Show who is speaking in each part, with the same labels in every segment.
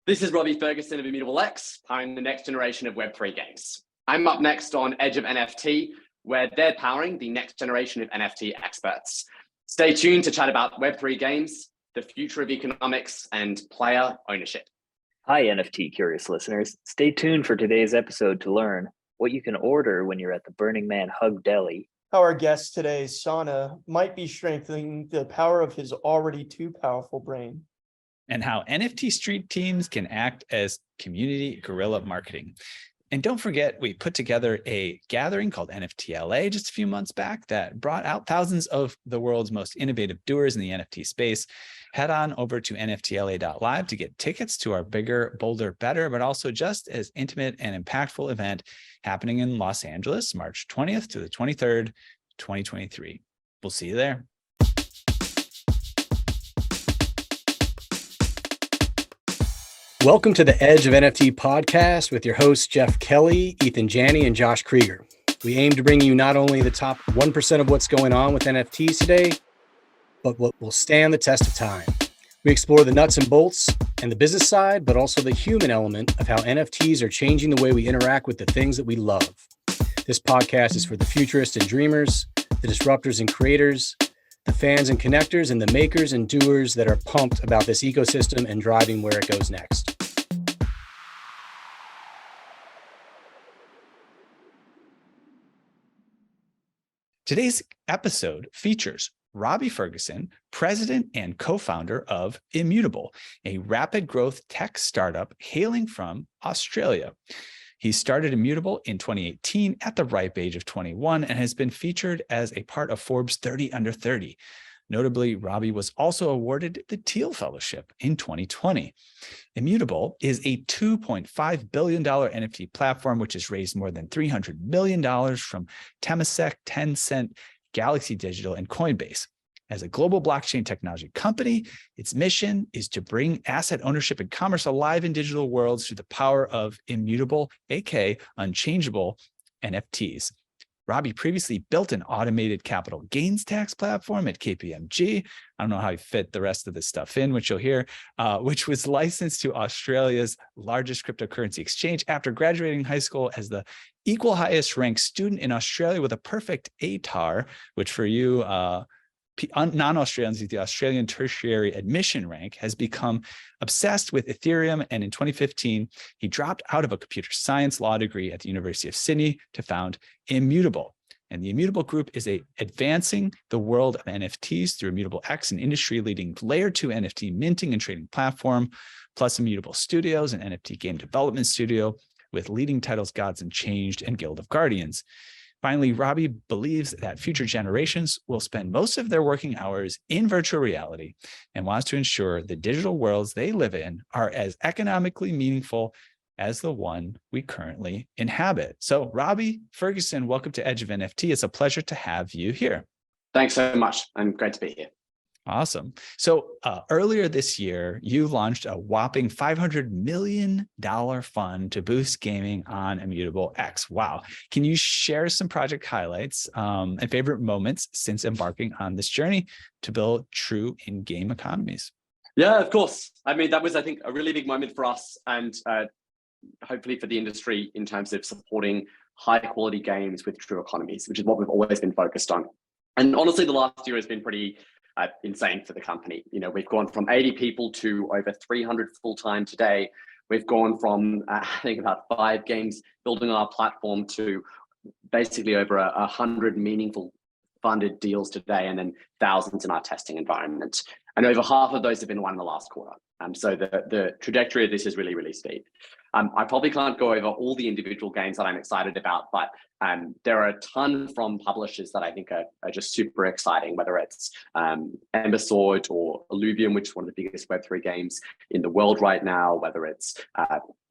Speaker 1: This is Robbie Ferguson of Immutable X, powering the next generation of Web3 games. I'm up next on Edge of NFT, where they're powering the next generation of NFT experts. Stay tuned to chat about Web3 games, the future of economics, and player ownership.
Speaker 2: Hi, NFT curious listeners. Stay tuned for today's episode to learn what you can order when you're at the Burning Man Hug Deli.
Speaker 3: How our guest today, Sana, might be strengthening the power of his already too powerful brain.
Speaker 4: And how NFT street teams can act as community guerrilla marketing. And don't forget, we put together a gathering called NFT LA just a few months back that brought out thousands of the world's most innovative doers in the NFT space. Head on over to nftla.live to get tickets to our bigger, bolder, better, but also just as intimate and impactful event happening in Los Angeles, March 20th to the 23rd, 2023. We'll see you there.
Speaker 5: Welcome to the Edge of NFT Podcast with your hosts, Jeff Kelley, Eathan Janney, and Josh Kriger. We aim to bring you not only the top 1% of what's going on with NFTs today, but what will stand the test of time. We explore the nuts and bolts and the business side, but also the human element of how NFTs are changing the way we interact with the things that we love. This podcast is for the futurists and dreamers, the disruptors and creators, the fans and connectors, and the makers and doers that are pumped about this ecosystem and driving where it goes next.
Speaker 4: Today's episode features Robbie Ferguson, president and co-founder of Immutable, a rapid growth tech startup hailing from Australia. He started Immutable in 2018 at the ripe age of 21 and has been featured as a part of Forbes 30 Under 30. Notably, Robbie was also awarded the Teal Fellowship in 2020. Immutable is a $2.5 billion NFT platform, which has raised more than $300 million from Temasek, Tencent, Galaxy Digital, and Coinbase. As a global blockchain technology company, its mission is to bring asset ownership and commerce alive in digital worlds through the power of immutable, aka unchangeable NFTs. Robbie previously built an automated capital gains tax platform at KPMG. I don't know how he fit the rest of this stuff in, which you'll hear, which was licensed to Australia's largest cryptocurrency exchange after graduating high school as the equal highest ranked student in Australia with a perfect ATAR, which for you, non-Australians, the Australian tertiary admission rank, has become obsessed with Ethereum. And in 2015, he dropped out of a computer science law degree at the University of Sydney to found Immutable. And the Immutable Group is advancing the world of NFTs through Immutable X, an industry-leading layer 2 NFT minting and trading platform, plus Immutable Studios, an NFT game development studio with leading titles Gods Unchanged and Guild of Guardians. Finally, Robbie believes that future generations will spend most of their working hours in virtual reality and wants to ensure the digital worlds they live in are as economically meaningful as the one we currently inhabit. So, Robbie Ferguson, welcome to Edge of NFT. It's a pleasure to have you here.
Speaker 1: Thanks so much. I'm great to be here.
Speaker 4: Awesome. So earlier this year, you launched a whopping $500 million fund to boost gaming on Immutable X. Wow. Can you share some project highlights and favorite moments since embarking on this journey to build true in-game economies?
Speaker 1: Yeah, of course. I mean, that was, I think, a really big moment for us and hopefully for the industry in terms of supporting high quality games with true economies, which is what we've always been focused on. And honestly, the last year has been pretty insane for the company. You know, we've gone from 80 people to over 300 full-time today. We've gone from, I think, about 5 games building on our platform to basically over 100 meaningful funded deals today, and then thousands in our testing environment. And over half of those have been won in the last quarter. So the trajectory of this is really, really steep. I probably can't go over all the individual games that I'm excited about, but there are a ton from publishers that I think are just super exciting, whether it's Ember Sword or Illuvium, which is one of the biggest Web3 games in the world right now, whether it's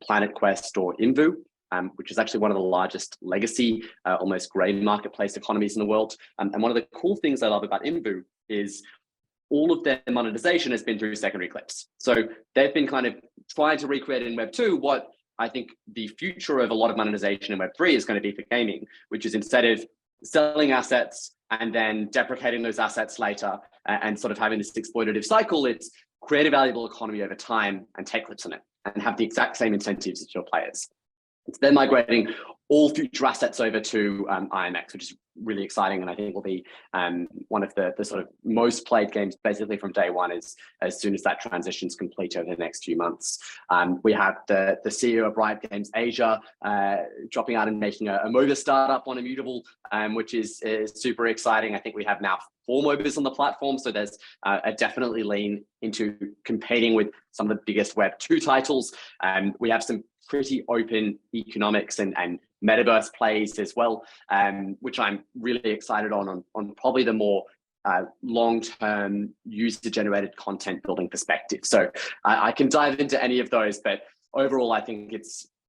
Speaker 1: Planet Quest or Invu, which is actually one of the largest legacy, almost gray marketplace economies in the world. And one of the cool things I love about Invu is all of their monetization has been through secondary clips. So they've been kind of trying to recreate in Web 2 what I think the future of a lot of monetization in Web 3 is going to be for gaming, which is instead of selling assets and then deprecating those assets later and sort of having this exploitative cycle, it's create a valuable economy over time and take clips on it. and have the exact same incentives as your players. So they're migrating all future assets over to IMX, which is really exciting, and I think will be one of the sort of most played games basically from day one as soon as that transition is complete over the next few months. We have the CEO of Riot Games Asia dropping out and making a MOBA startup on Immutable, which is super exciting. I think we have now 4 MOBAs on the platform, so there's a definitely lean into competing with some of the biggest Web 2 titles. We have some pretty open economics and metaverse plays as well, which I'm really excited on probably the more long-term user-generated content building perspective. So I can dive into any of those, but overall, I think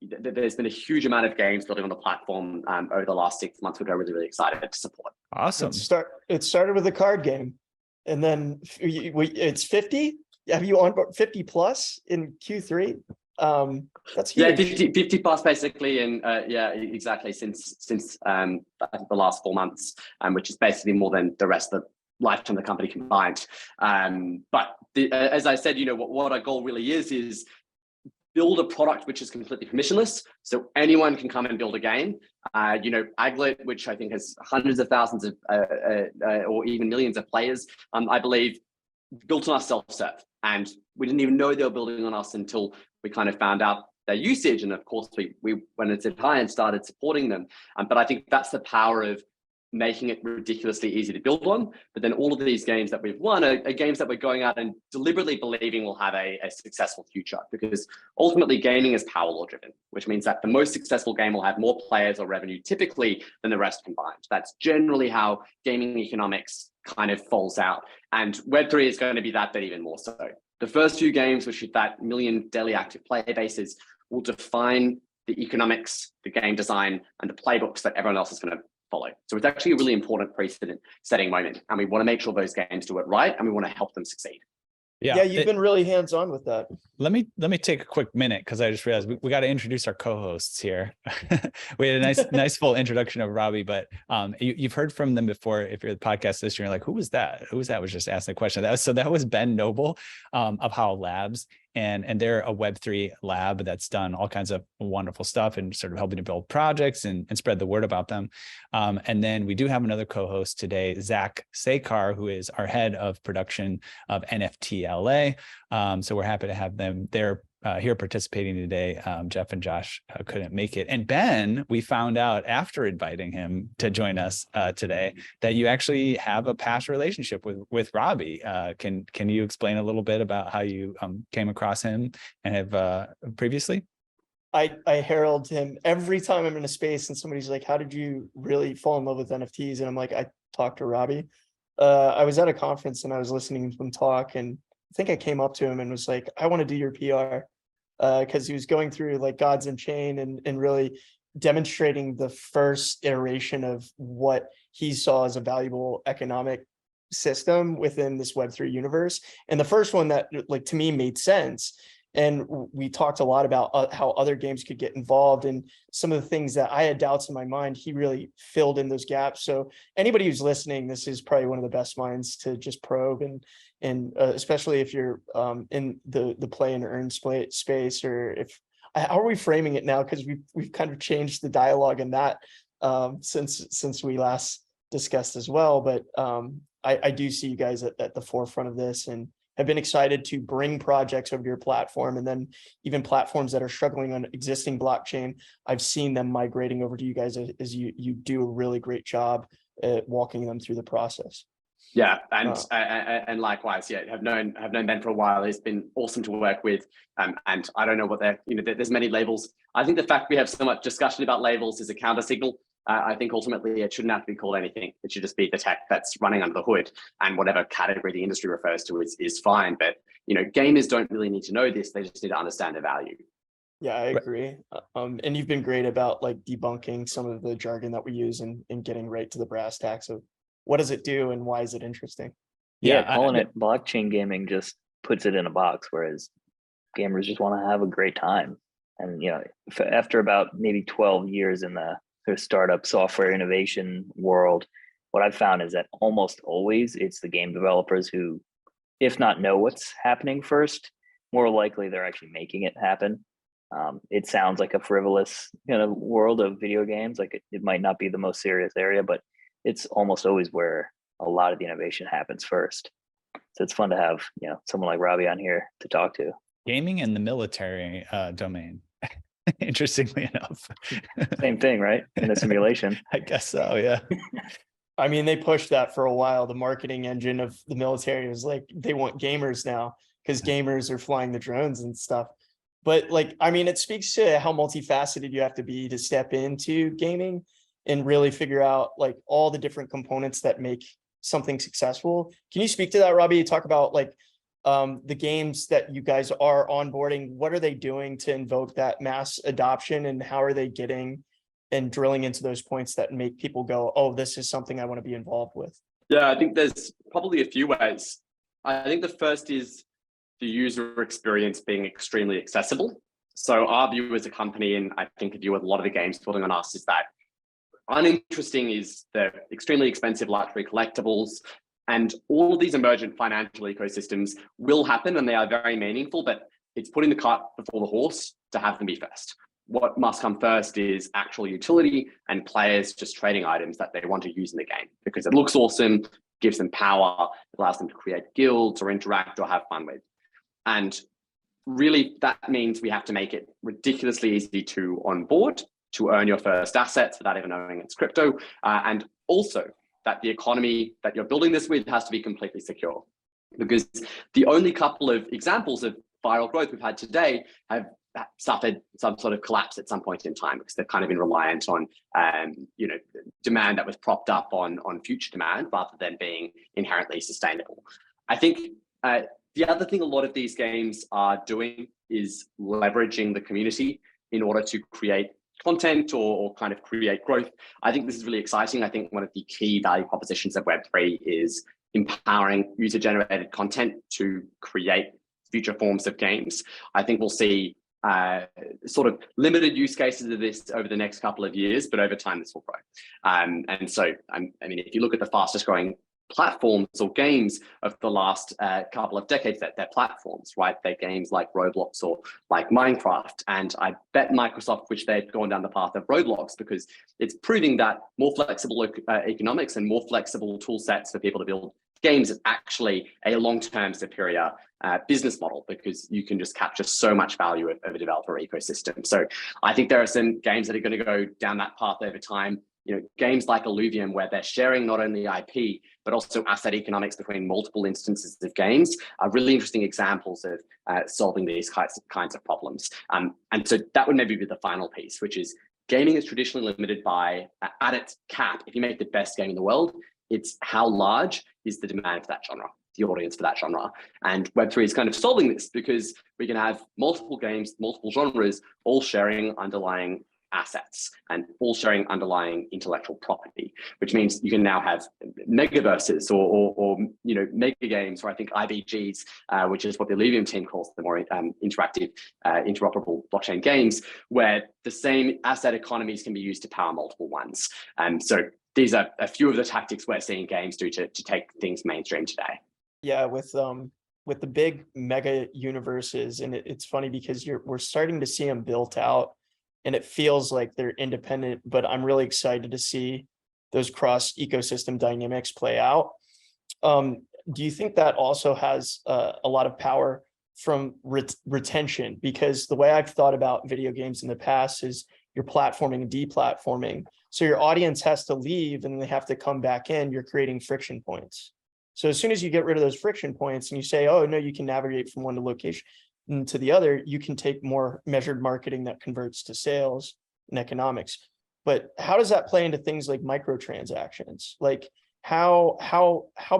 Speaker 1: there's been a huge amount of games building on the platform over the last 6 months, which I'm really, really excited to support.
Speaker 4: Awesome.
Speaker 3: It started with a card game, and then it's 50. Have you onboard 50 plus in Q3? That's huge.
Speaker 1: Yeah, 50 plus basically, and yeah, exactly since I think the last 4 months, which is basically more than the rest of the lifetime of the company combined. But as I said, what our goal really is build a product which is completely permissionless, so anyone can come and build a game. Aglet, which I think has hundreds of thousands of or even millions of players, I believe, built on our self-serve, and we didn't even know they were building on us until we kind of found out their usage. And of course, we went and said hi and started supporting them. But I think that's the power of making it ridiculously easy to build on. But then all of these games that we've won are games that we're going out and deliberately believing will have a successful future, because ultimately gaming is power law driven, which means that the most successful game will have more players or revenue typically than the rest combined. That's generally how gaming economics kind of falls out. And Web3 is going to be that, but even more so. The first few games, which hit that million daily active player bases, will define the economics, the game design, and the playbooks that everyone else is going to follow. So it's actually a really important precedent-setting moment, and we want to make sure those games do it right, and we want to help them succeed.
Speaker 3: Yeah, you've been really hands-on with that.
Speaker 4: Let me take a quick minute, because I just realized we got to introduce our co-hosts here. We had a nice full introduction of Robbie, but you've heard from them before. If you're the podcast listener, you're like, who was that? Who was that? Was just asking a question. That was Ben Noble of How Labs. And they're a Web3 lab that's done all kinds of wonderful stuff and sort of helping to build projects and spread the word about them. And then we do have another co-host today, Zach Sakar, who is our head of production of NFT LA. So we're happy to have them there. Here participating today. Jeff and Josh couldn't make it. And Ben, we found out after inviting him to join us today that you actually have a past relationship with Robbie. Can you explain a little bit about how you came across him and have previously?
Speaker 3: I herald him every time I'm in a space and somebody's like, how did you really fall in love with NFTs? And I'm like, I talked to Robbie. I was at a conference and I was listening to him talk, and I think I came up to him and was like, I want to do your PR. Because he was going through like Gods Unchained and really demonstrating the first iteration of what he saw as a valuable economic system within this Web3 universe. And the first one that, like, to me made sense. And we talked a lot about how other games could get involved, and some of the things that I had doubts in my mind, he really filled in those gaps. So anybody who's listening, this is probably one of the best minds to just probe, and especially if you're in the play and earn space, or how are we framing it now? Because we've kind of changed the dialogue in that since we last discussed as well. But I do see you guys at the forefront of this, and have been excited to bring projects over to your platform, and then even platforms that are struggling on existing blockchain. I've seen them migrating over to you guys as you do a really great job at walking them through the process.
Speaker 1: Yeah, and likewise, yeah, have known Ben for a while. It's been awesome to work with, and I don't know what there's many labels. I think the fact we have so much discussion about labels is a counter signal. I think ultimately it shouldn't have to be called anything. It should just be the tech that's running under the hood, and whatever category the industry refers to is fine. But gamers don't really need to know this; they just need to understand the value.
Speaker 3: Yeah, I agree. And you've been great about like debunking some of the jargon that we use and getting right to the brass tacks of what does it do and why is it interesting.
Speaker 2: Yeah, calling it blockchain gaming just puts it in a box, whereas gamers just want to have a great time. And after about maybe 12 years in the startup software innovation world, what I've found is that almost always it's the game developers who, if not know what's happening first, more likely they're actually making it happen. It sounds like a frivolous kind of world of video games. Like it might not be the most serious area, but it's almost always where a lot of the innovation happens first. So it's fun to have, someone like Robbie on here to talk to.
Speaker 4: Gaming and the military domain. Interestingly enough.
Speaker 2: Same thing, right? In a simulation.
Speaker 4: I guess so, yeah.
Speaker 3: I mean, they pushed that for a while. The marketing engine of the military was like, they want gamers now because gamers are flying the drones and stuff. But like, I mean, it speaks to how multifaceted you have to be to step into gaming and really figure out like all the different components that make something successful. Can you speak to that, Robbie? You talk about like the games that you guys are onboarding. What are they doing to invoke that mass adoption, and how are they getting and drilling into those points that make people go, oh, this is something I want to be involved with?
Speaker 1: Yeah, I think there's probably a few ways. I think the first is the user experience being extremely accessible. So our view as a company, and I think a view with a lot of the games building on us, is that uninteresting is the extremely expensive luxury collectibles, and all of these emergent financial ecosystems will happen and they are very meaningful, but it's putting the cart before the horse to have them be first. What must come first is actual utility and players just trading items that they want to use in the game because it looks awesome, gives them power, allows them to create guilds or interact or have fun with. And really that means we have to make it ridiculously easy to onboard, to earn your first assets without even knowing it's crypto, and also that the economy that you're building this with has to be completely secure. Because the only couple of examples of viral growth we've had today have suffered some sort of collapse at some point in time because they've kind of been reliant on demand that was propped up on future demand rather than being inherently sustainable. I think the other thing a lot of these games are doing is leveraging the community in order to create content or kind of create growth. I think this is really exciting. I think one of the key value propositions of Web3 is empowering user-generated content to create future forms of games. I think we'll see sort of limited use cases of this over the next couple of years, but over time this will grow. And so, I mean, if you look at the fastest growing platforms or games of the last couple of decades, that they're platforms, right? They're games like Roblox or like Minecraft. And I bet Microsoft wish they'd gone down the path of Roblox because it's proving that more flexible economics and more flexible tool sets for people to build games is actually a long-term superior business model because you can just capture so much value of a developer ecosystem. So I think there are some games that are going to go down that path over time. Games like Illuvium, where they're sharing not only IP, but also asset economics between multiple instances of games, are really interesting examples of solving these kinds of problems. And so that would maybe be the final piece, which is gaming is traditionally limited by, at its cap, if you make the best game in the world, it's how large is the demand for that genre, the audience for that genre. And Web3 is kind of solving this because we can have multiple games, multiple genres, all sharing underlying assets and all sharing underlying intellectual property, which means you can now have megaverses or mega games, or I think IBGs, which is what the Illuvium team calls the more interactive, interoperable blockchain games, where the same asset economies can be used to power multiple ones. And so these are a few of the tactics we're seeing games do to take things mainstream today.
Speaker 3: Yeah, with the big mega universes, and it's funny because we're starting to see them built out. And it feels like they're independent, but I'm really excited to see those cross ecosystem dynamics play out. Do you think that also has a lot of power from retention? Because the way I've thought about video games in the past is you're platforming and deplatforming. So your audience has to leave and they have to come back in. You're creating friction points. So as soon as you get rid of those friction points and you say, oh, no, you can navigate from one location to the other, you can take more measured marketing that converts to sales and economics. But how does that play into things like microtransactions? Like how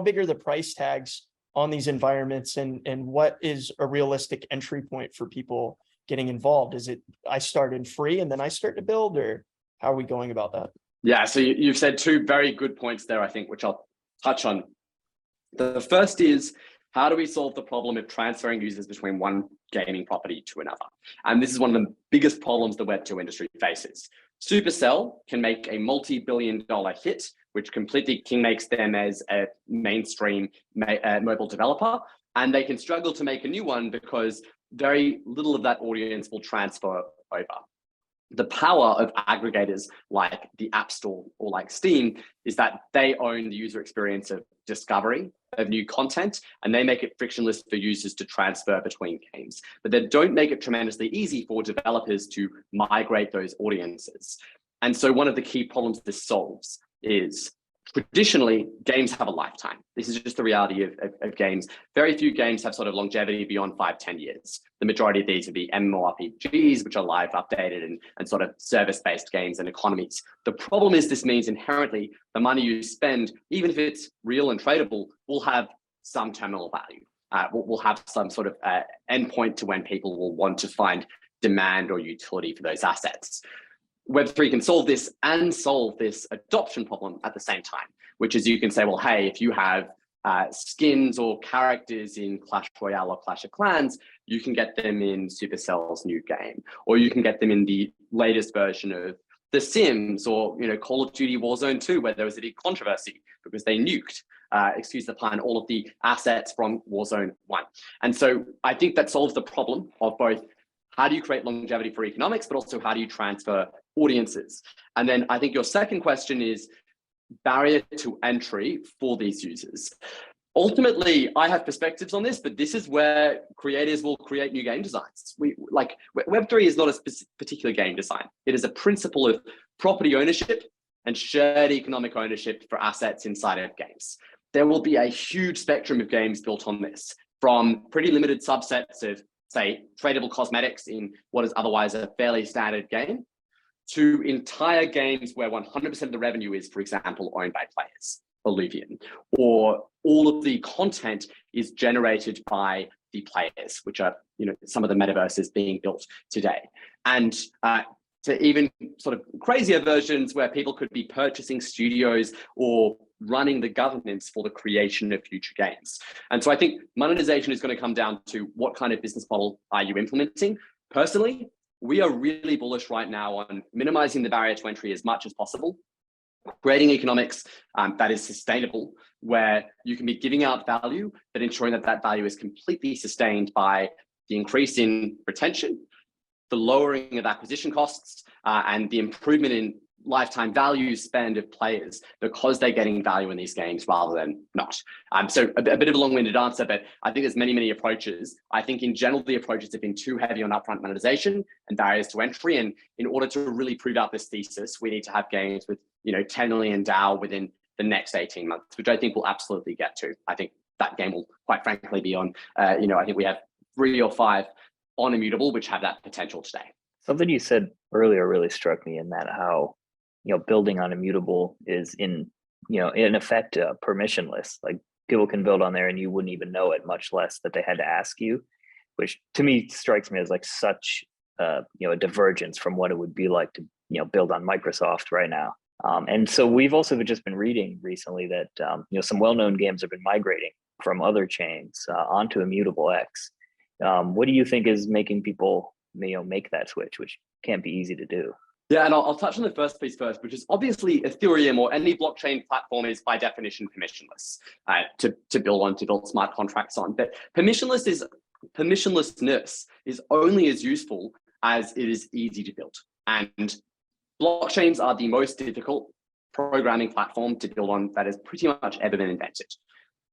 Speaker 3: big are the price tags on these environments, and what is a realistic entry point for people getting involved? Is it I start in free and then I start to build, or how are we going about that?
Speaker 1: Yeah, so you've said two very good points there, I think, which I'll touch on. The first is, how do we solve the problem of transferring users between one gaming property to another? And this is one of the biggest problems the Web2 industry faces. Supercell can make a multi-billion-dollar hit, which completely makes them as a mainstream mobile developer, and they can struggle to make a new one because very little of that audience will transfer over. The power of aggregators like the App Store or like Steam is that they own the user experience of discovery of new content, and they make it frictionless for users to transfer between games. But they don't make it tremendously easy for developers to migrate those audiences. And so one of the key problems this solves is, traditionally, games have a lifetime. This is just the reality of games. Very few games have sort of longevity beyond 5-10 years. The majority of these would be MMORPGs, which are live, updated, and sort of service-based games and economies. The problem is this means inherently the money you spend, even if it's real and tradable, will have some terminal value. Will have some sort of endpoint to when people will want to find demand or utility for those assets. Web3 can solve this and solve this adoption problem at the same time, which is you can say, well, hey, if you have skins or characters in Clash Royale or Clash of Clans, you can get them in Supercell's new game, or you can get them in the latest version of The Sims, or Call of Duty Warzone 2, where there was a big controversy because they nuked, excuse the pun, all of the assets from Warzone 1. And so I think that solves the problem of both how do you create longevity for economics, but also how do you transfer audiences? And then I think your second question is barrier to entry for these users. Ultimately, I have perspectives on this, but this is where creators will create new game designs. Web3 is not a particular game design. It is a principle of property ownership and shared economic ownership for assets inside of games. There will be a huge spectrum of games built on this, from pretty limited subsets of, say, tradable cosmetics in what is otherwise a fairly standard game, to entire games where 100% of the revenue is, for example, owned by players, Illuvian, or all of the content is generated by the players, which are some of the metaverses being built today. And to even sort of crazier versions where people could be purchasing studios or running the governance for the creation of future games. And so I think monetization is going to come down to what kind of business model are you implementing. Personally, we are really bullish right now on minimizing the barrier to entry as much as possible, creating economics that is sustainable, where you can be giving out value, but ensuring that that value is completely sustained by the increase in retention, the lowering of acquisition costs, and the improvement in lifetime value spend of players because they're getting value in these games rather than not. So a bit of a long-winded answer, but I think there's many approaches. I think in general, the approaches have been too heavy on upfront monetization and barriers to entry. And in order to really prove out this thesis, we need to have games with 10 million DAU within the next 18 months, which I think we'll absolutely get to. I think that game will quite frankly be on, I think we have 3 or 5 on Immutable, which have that potential today.
Speaker 2: Something you said earlier really struck me in that how, building on Immutable is in effect, permissionless. Like people can build on there and you wouldn't even know it, much less that they had to ask you, which to me strikes me as like such, a divergence from what it would be like to, build on Microsoft right now. And so we've also just been reading recently that, some well-known games have been migrating from other chains onto Immutable X. What do you think is making people, make that switch, which can't be easy to do?
Speaker 1: Yeah, and I'll touch on the first piece first, which is obviously Ethereum or any blockchain platform is by definition permissionless to build smart contracts on. But permissionlessness is only as useful as it is easy to build. And blockchains are the most difficult programming platform to build on that has pretty much ever been invented.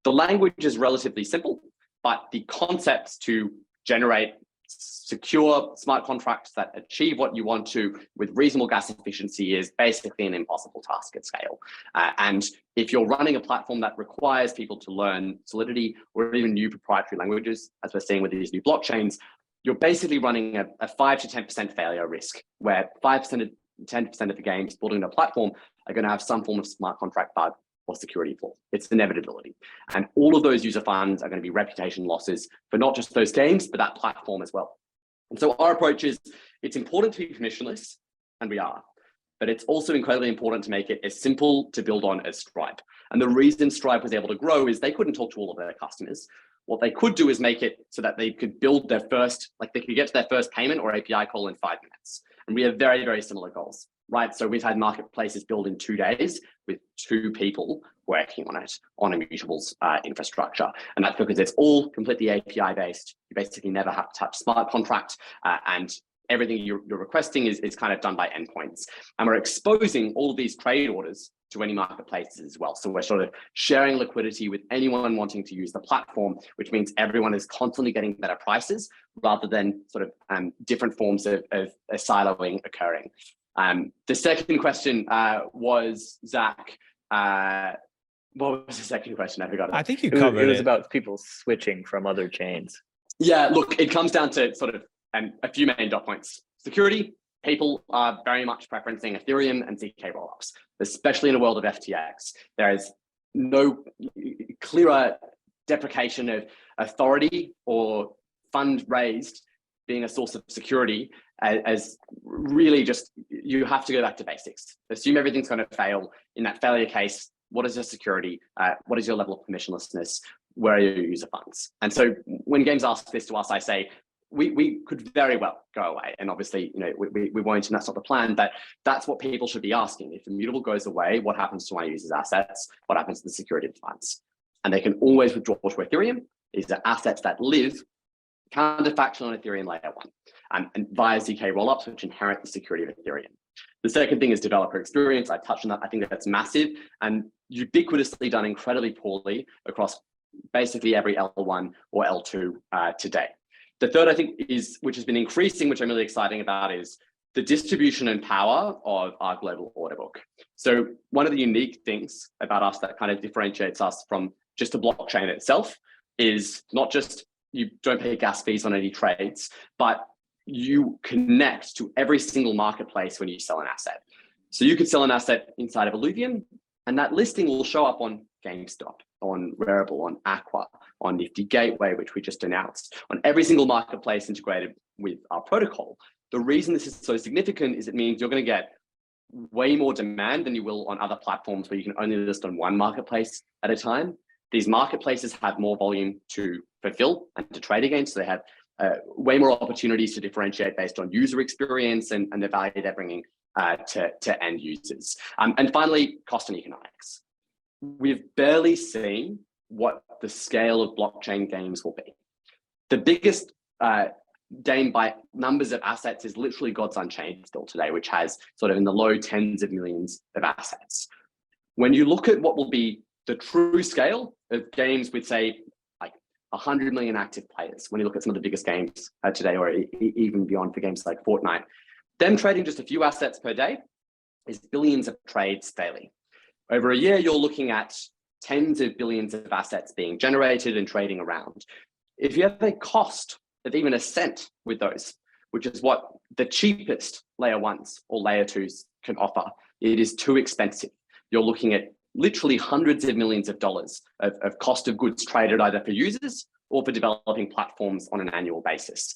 Speaker 1: The language is relatively simple, but the concepts to generate secure smart contracts that achieve what you want to with reasonable gas efficiency is basically an impossible task at scale. And if you're running a platform that requires people to learn Solidity or even new proprietary languages, as we're seeing with these new blockchains, you're basically running a 5 to 10% failure risk, where 5% to 10% of the games building a platform are going to have some form of smart contract bug or security flaw. It's an inevitability. And all of those user funds are going to be reputation losses for not just those games, but that platform as well. And so our approach is, it's important to be permissionless, and we are, but it's also incredibly important to make it as simple to build on as Stripe. And the reason Stripe was able to grow is they couldn't talk to all of their customers. What they could do is make it so that they could build their first, they could get to their first payment or API call in 5 minutes. And we have very, very similar goals. right? So we've had marketplaces built in 2 days with 2 people working on it on Immutable's infrastructure. And that's because it's all completely API based. You basically never have to touch smart contract, and everything you're requesting is kind of done by endpoints. And we're exposing all of these trade orders to any marketplaces as well. So we're sort of sharing liquidity with anyone wanting to use the platform, which means everyone is constantly getting better prices rather than sort of different forms of siloing occurring. The second question was, Zach, what was the second question? I forgot.
Speaker 4: I think you covered it.
Speaker 2: It was about people switching from other chains.
Speaker 1: Yeah, look, it comes down to sort of a few main dot points. Security, people are very much preferencing Ethereum and ZK rollups, especially in a world of FTX. There is no clearer deprecation of authority or fund raised being a source of security as really just, you have to go back to basics. Assume everything's going to fail. In that failure case, what is your security? What is your level of permissionlessness? Where are your user funds? And so when games ask this to us, I say, we could very well go away. And obviously, we won't, and that's not the plan, but that's what people should be asking. If Immutable goes away, what happens to my users' assets? What happens to the security of the funds? And they can always withdraw to Ethereum. These are assets that live counterfactual on Ethereum layer 1 and via ZK rollups, which inherit the security of Ethereum. The second thing is developer experience. I touched on that. I think that's massive and ubiquitously done incredibly poorly across basically every L1 or L2 today. The third, I think, which has been increasing, which I'm really excited about, is the distribution and power of our global order book. So one of the unique things about us that kind of differentiates us from just a blockchain itself is not just you don't pay gas fees on any trades, but you connect to every single marketplace when you sell an asset. So you could sell an asset inside of Illuvium, and that listing will show up on GameStop, on Rarible, on Aqua, on Nifty Gateway, which we just announced, on every single marketplace integrated with our protocol. The reason this is so significant is it means you're going to get way more demand than you will on other platforms where you can only list on one marketplace at a time. These marketplaces have more volume to fulfill and to trade against. So they have way more opportunities to differentiate based on user experience and the value they're bringing to end users. And finally, cost and economics. We've barely seen what the scale of blockchain games will be. The biggest game by numbers of assets is literally God's Unchained still today, which has sort of in the low tens of millions of assets. When you look at what will be the true scale of games with, say, like 100 million active players, when you look at some of the biggest games today, or even beyond for games like Fortnite, them trading just a few assets per day is billions of trades daily. Over a year, you're looking at tens of billions of assets being generated and trading around. If you have a cost of even a cent with those, which is what the cheapest layer 1s or layer 2s can offer, it is too expensive. You're looking at literally hundreds of millions of dollars of cost of goods traded either for users or for developing platforms on an annual basis.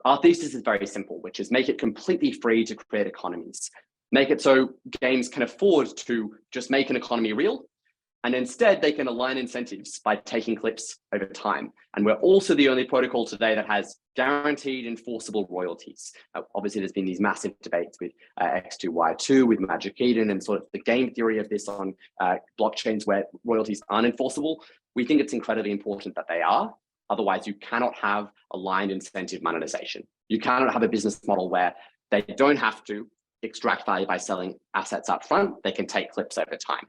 Speaker 1: Our thesis is very simple, which is make it completely free to create economies. Make it so games can afford to just make an economy real, and instead they can align incentives by taking clips over time. And we're also the only protocol today that has guaranteed enforceable royalties. Obviously, there's been these massive debates with X2Y2, with Magic Eden, and sort of the game theory of this on blockchains where royalties aren't enforceable. We think it's incredibly important that they are. Otherwise, you cannot have aligned incentive monetization. You cannot have a business model where they don't have to extract value by selling assets up front. They can take clips over time.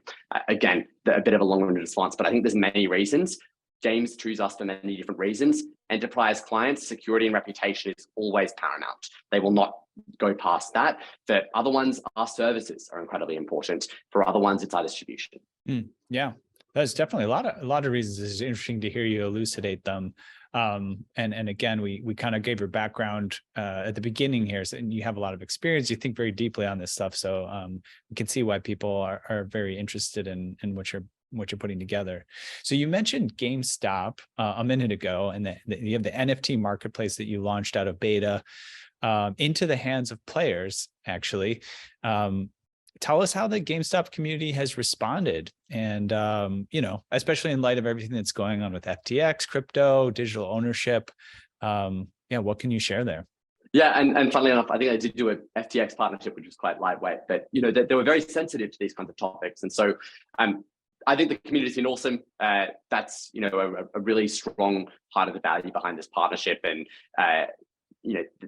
Speaker 1: Again, a bit of a long-winded response, but I think there's many reasons. Games choose us for many different reasons. Enterprise clients, security and reputation is always paramount. They will not go past that. For other ones, our services are incredibly important. For other ones, it's our distribution.
Speaker 4: Yeah, there's definitely a lot of reasons. It's interesting to hear you elucidate them. And again, we kind of gave your background at the beginning here, so, and you have a lot of experience. You think very deeply on this stuff, so we can see why people are very interested in what you're putting together. So you mentioned GameStop a minute ago, and you have the NFT marketplace that you launched out of beta into the hands of players. Actually, tell us how the GameStop community has responded, and especially in light of everything that's going on with FTX, crypto, digital ownership. What can you share there?
Speaker 1: Yeah, and funnily enough, I think I did do a FTX partnership, which was quite lightweight, but they were very sensitive to these kinds of topics, and so I think the community's been awesome. That's a really strong part of the value behind this partnership, and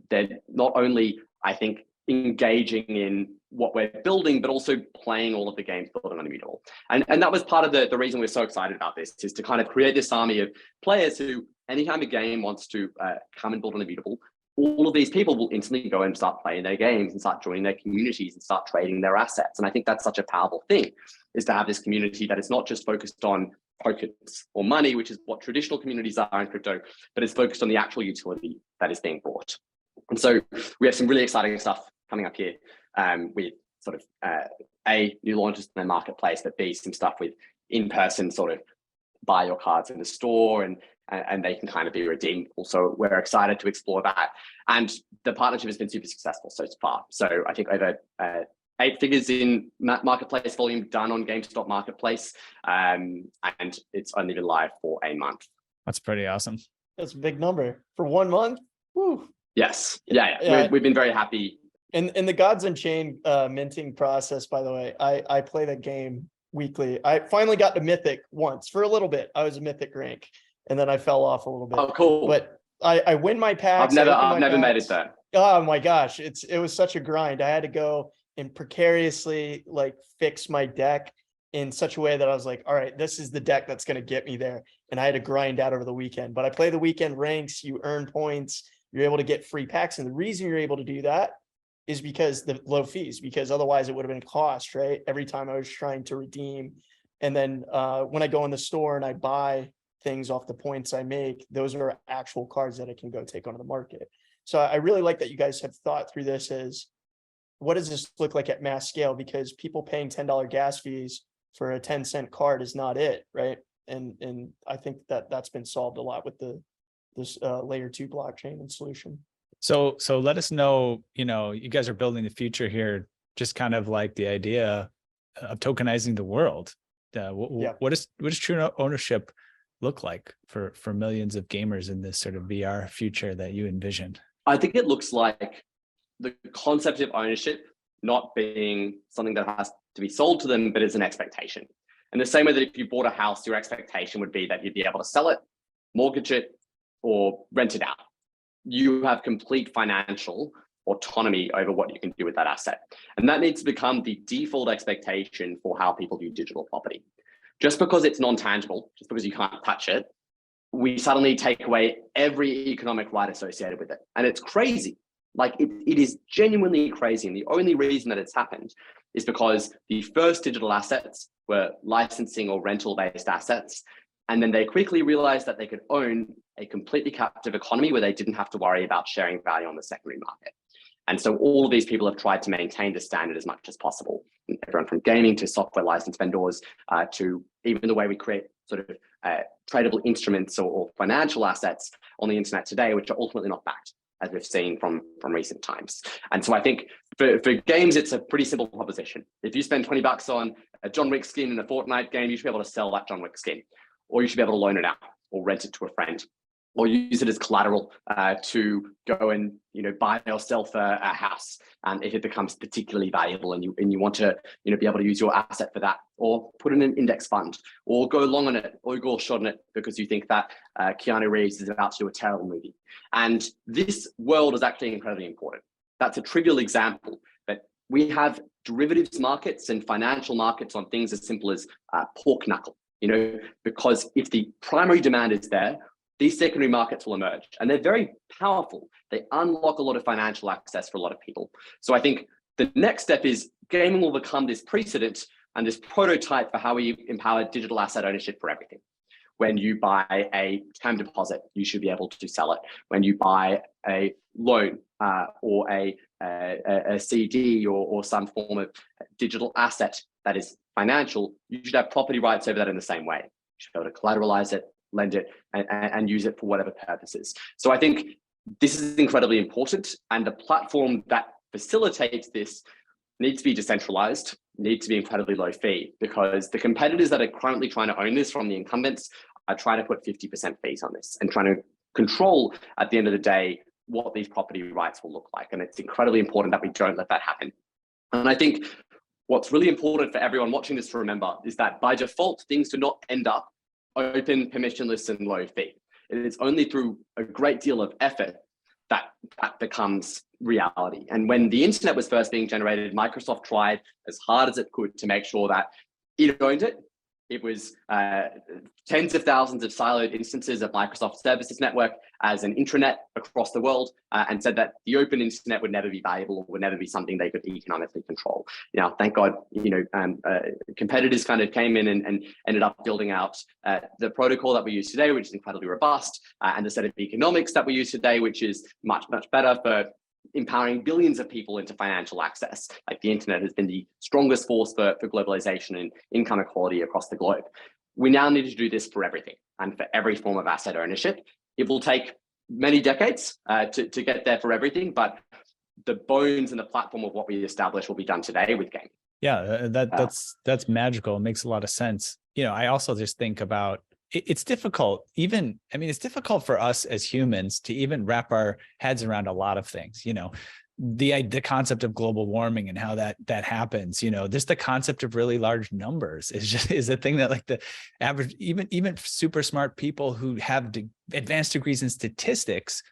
Speaker 1: they're not only, I think, engaging in what we're building, but also playing all of the games building on Immutable. And that was part of the reason we're so excited about this, is to kind of create this army of players who, anytime a game wants to come and build on Immutable, all of these people will instantly go and start playing their games and start joining their communities and start trading their assets. And I think that's such a powerful thing, is to have this community that is not just focused on tokens or money, which is what traditional communities are in crypto, but is focused on the actual utility that is being brought. And so we have some really exciting stuff coming up here with sort of A, new launches in the marketplace, but B, some stuff with in-person sort of buy your cards in the store and they can kind of be redeemed. Also, we're excited to explore that. And the partnership has been super successful so far. So I think over 8 figures in marketplace volume done on GameStop Marketplace. And it's only been live for a month.
Speaker 4: That's pretty awesome.
Speaker 3: That's a big number for 1 month. Woo.
Speaker 1: Yes. Yeah. We've been very happy.
Speaker 3: In the Gods Unchained minting process, by the way, I play that game weekly. I finally got to Mythic once for a little bit. I was a Mythic rank, and then I fell off a little bit.
Speaker 1: Oh, cool.
Speaker 3: But I win my packs.
Speaker 1: I've never made it there.
Speaker 3: Oh my gosh, it was such a grind. I had to go and precariously fix my deck in such a way that I was like, all right, this is the deck that's going to get me there. And I had to grind out over the weekend. But I play the weekend ranks. You earn points. You're able to get free packs, and the reason you're able to do that is because the low fees, because otherwise it would have been a cost, right? Every time I was trying to redeem. And then when I go in the store and I buy things off the points I make, those are actual cards that I can go take onto the market. So I really like that you guys have thought through this as, what does this look like at mass scale? Because people paying $10 gas fees for a 10-cent card is not it, right? And I think that's been solved a lot with this layer 2 blockchain and solution.
Speaker 4: So let us know, you guys are building the future here, just kind of like the idea of tokenizing the world. What does true ownership look like for millions of gamers in this sort of VR future that you envision?
Speaker 1: I think it looks like the concept of ownership not being something that has to be sold to them, but is an expectation. And the same way that if you bought a house, your expectation would be that you'd be able to sell it, mortgage it, or rent it out. You have complete financial autonomy over what you can do with that asset. And that needs to become the default expectation for how people view digital property. Just because it's non-tangible, just because you can't touch it, we suddenly take away every economic right associated with it. And it's crazy. It is genuinely crazy. And the only reason that it's happened is because the first digital assets were licensing or rental-based assets. And then they quickly realized that they could own a completely captive economy where they didn't have to worry about sharing value on the secondary market. And so all of these people have tried to maintain the standard as much as possible. Everyone from gaming to software license vendors to even the way we create sort of tradable instruments or financial assets on the internet today, which are ultimately not backed, as we've seen from recent times. And so I think for games, it's a pretty simple proposition. If you spend $20 on a John Wick skin in a Fortnite game, you should be able to sell that John Wick skin, or you should be able to loan it out or rent it to a friend, or use it as collateral to go and buy yourself a house if it becomes particularly valuable and you want to be able to use your asset for that, or put in an index fund, or go long on it, or go short on it because you think that Keanu Reeves is about to do a terrible movie. And this world is actually incredibly important. That's a trivial example, but we have derivatives markets and financial markets on things as simple as pork knuckle, because if the primary demand is there, these secondary markets will emerge, and they're very powerful. They unlock a lot of financial access for a lot of people. So I think the next step is gaming will become this precedent and this prototype for how we empower digital asset ownership for everything. When you buy a term deposit, you should be able to sell it. When you buy a loan or a CD or some form of digital asset that is financial, you should have property rights over that in the same way. You should be able to collateralize it, lend it, and use it for whatever purposes. So I think this is incredibly important, and the platform that facilitates this needs to be decentralized, needs to be incredibly low fee, because the competitors that are currently trying to own this from the incumbents are trying to put 50% fees on this and trying to control, at the end of the day, what these property rights will look like. And it's incredibly important that we don't let that happen. And I think what's really important for everyone watching this to remember is that by default, things do not end up open, permissionless, and low fee. It is only through a great deal of effort that becomes reality. And when the internet was first being generated, Microsoft tried as hard as it could to make sure that it owned it. It was tens of thousands of siloed instances of Microsoft Services Network as an intranet across the world, and said that the open internet would never be valuable, or would never be something they could economically control. Now, thank God, competitors kind of came in and ended up building out the protocol that we use today, which is incredibly robust, and the set of economics that we use today, which is much, much better for empowering billions of people into financial access. Like, the internet has been the strongest force for globalization and income equality across the globe. We now need to do this for everything and for every form of asset ownership. It will take many decades to get there for everything, but the bones and the platform of what we establish will be done today with gaming.
Speaker 4: Yeah, that's magical. It makes a lot of sense. I also just think about, it's difficult, it's difficult for us as humans to even wrap our heads around a lot of things. The concept of global warming and how that happens. Just the concept of really large numbers is a thing that, like, the average, even super smart people who have advanced degrees in statistics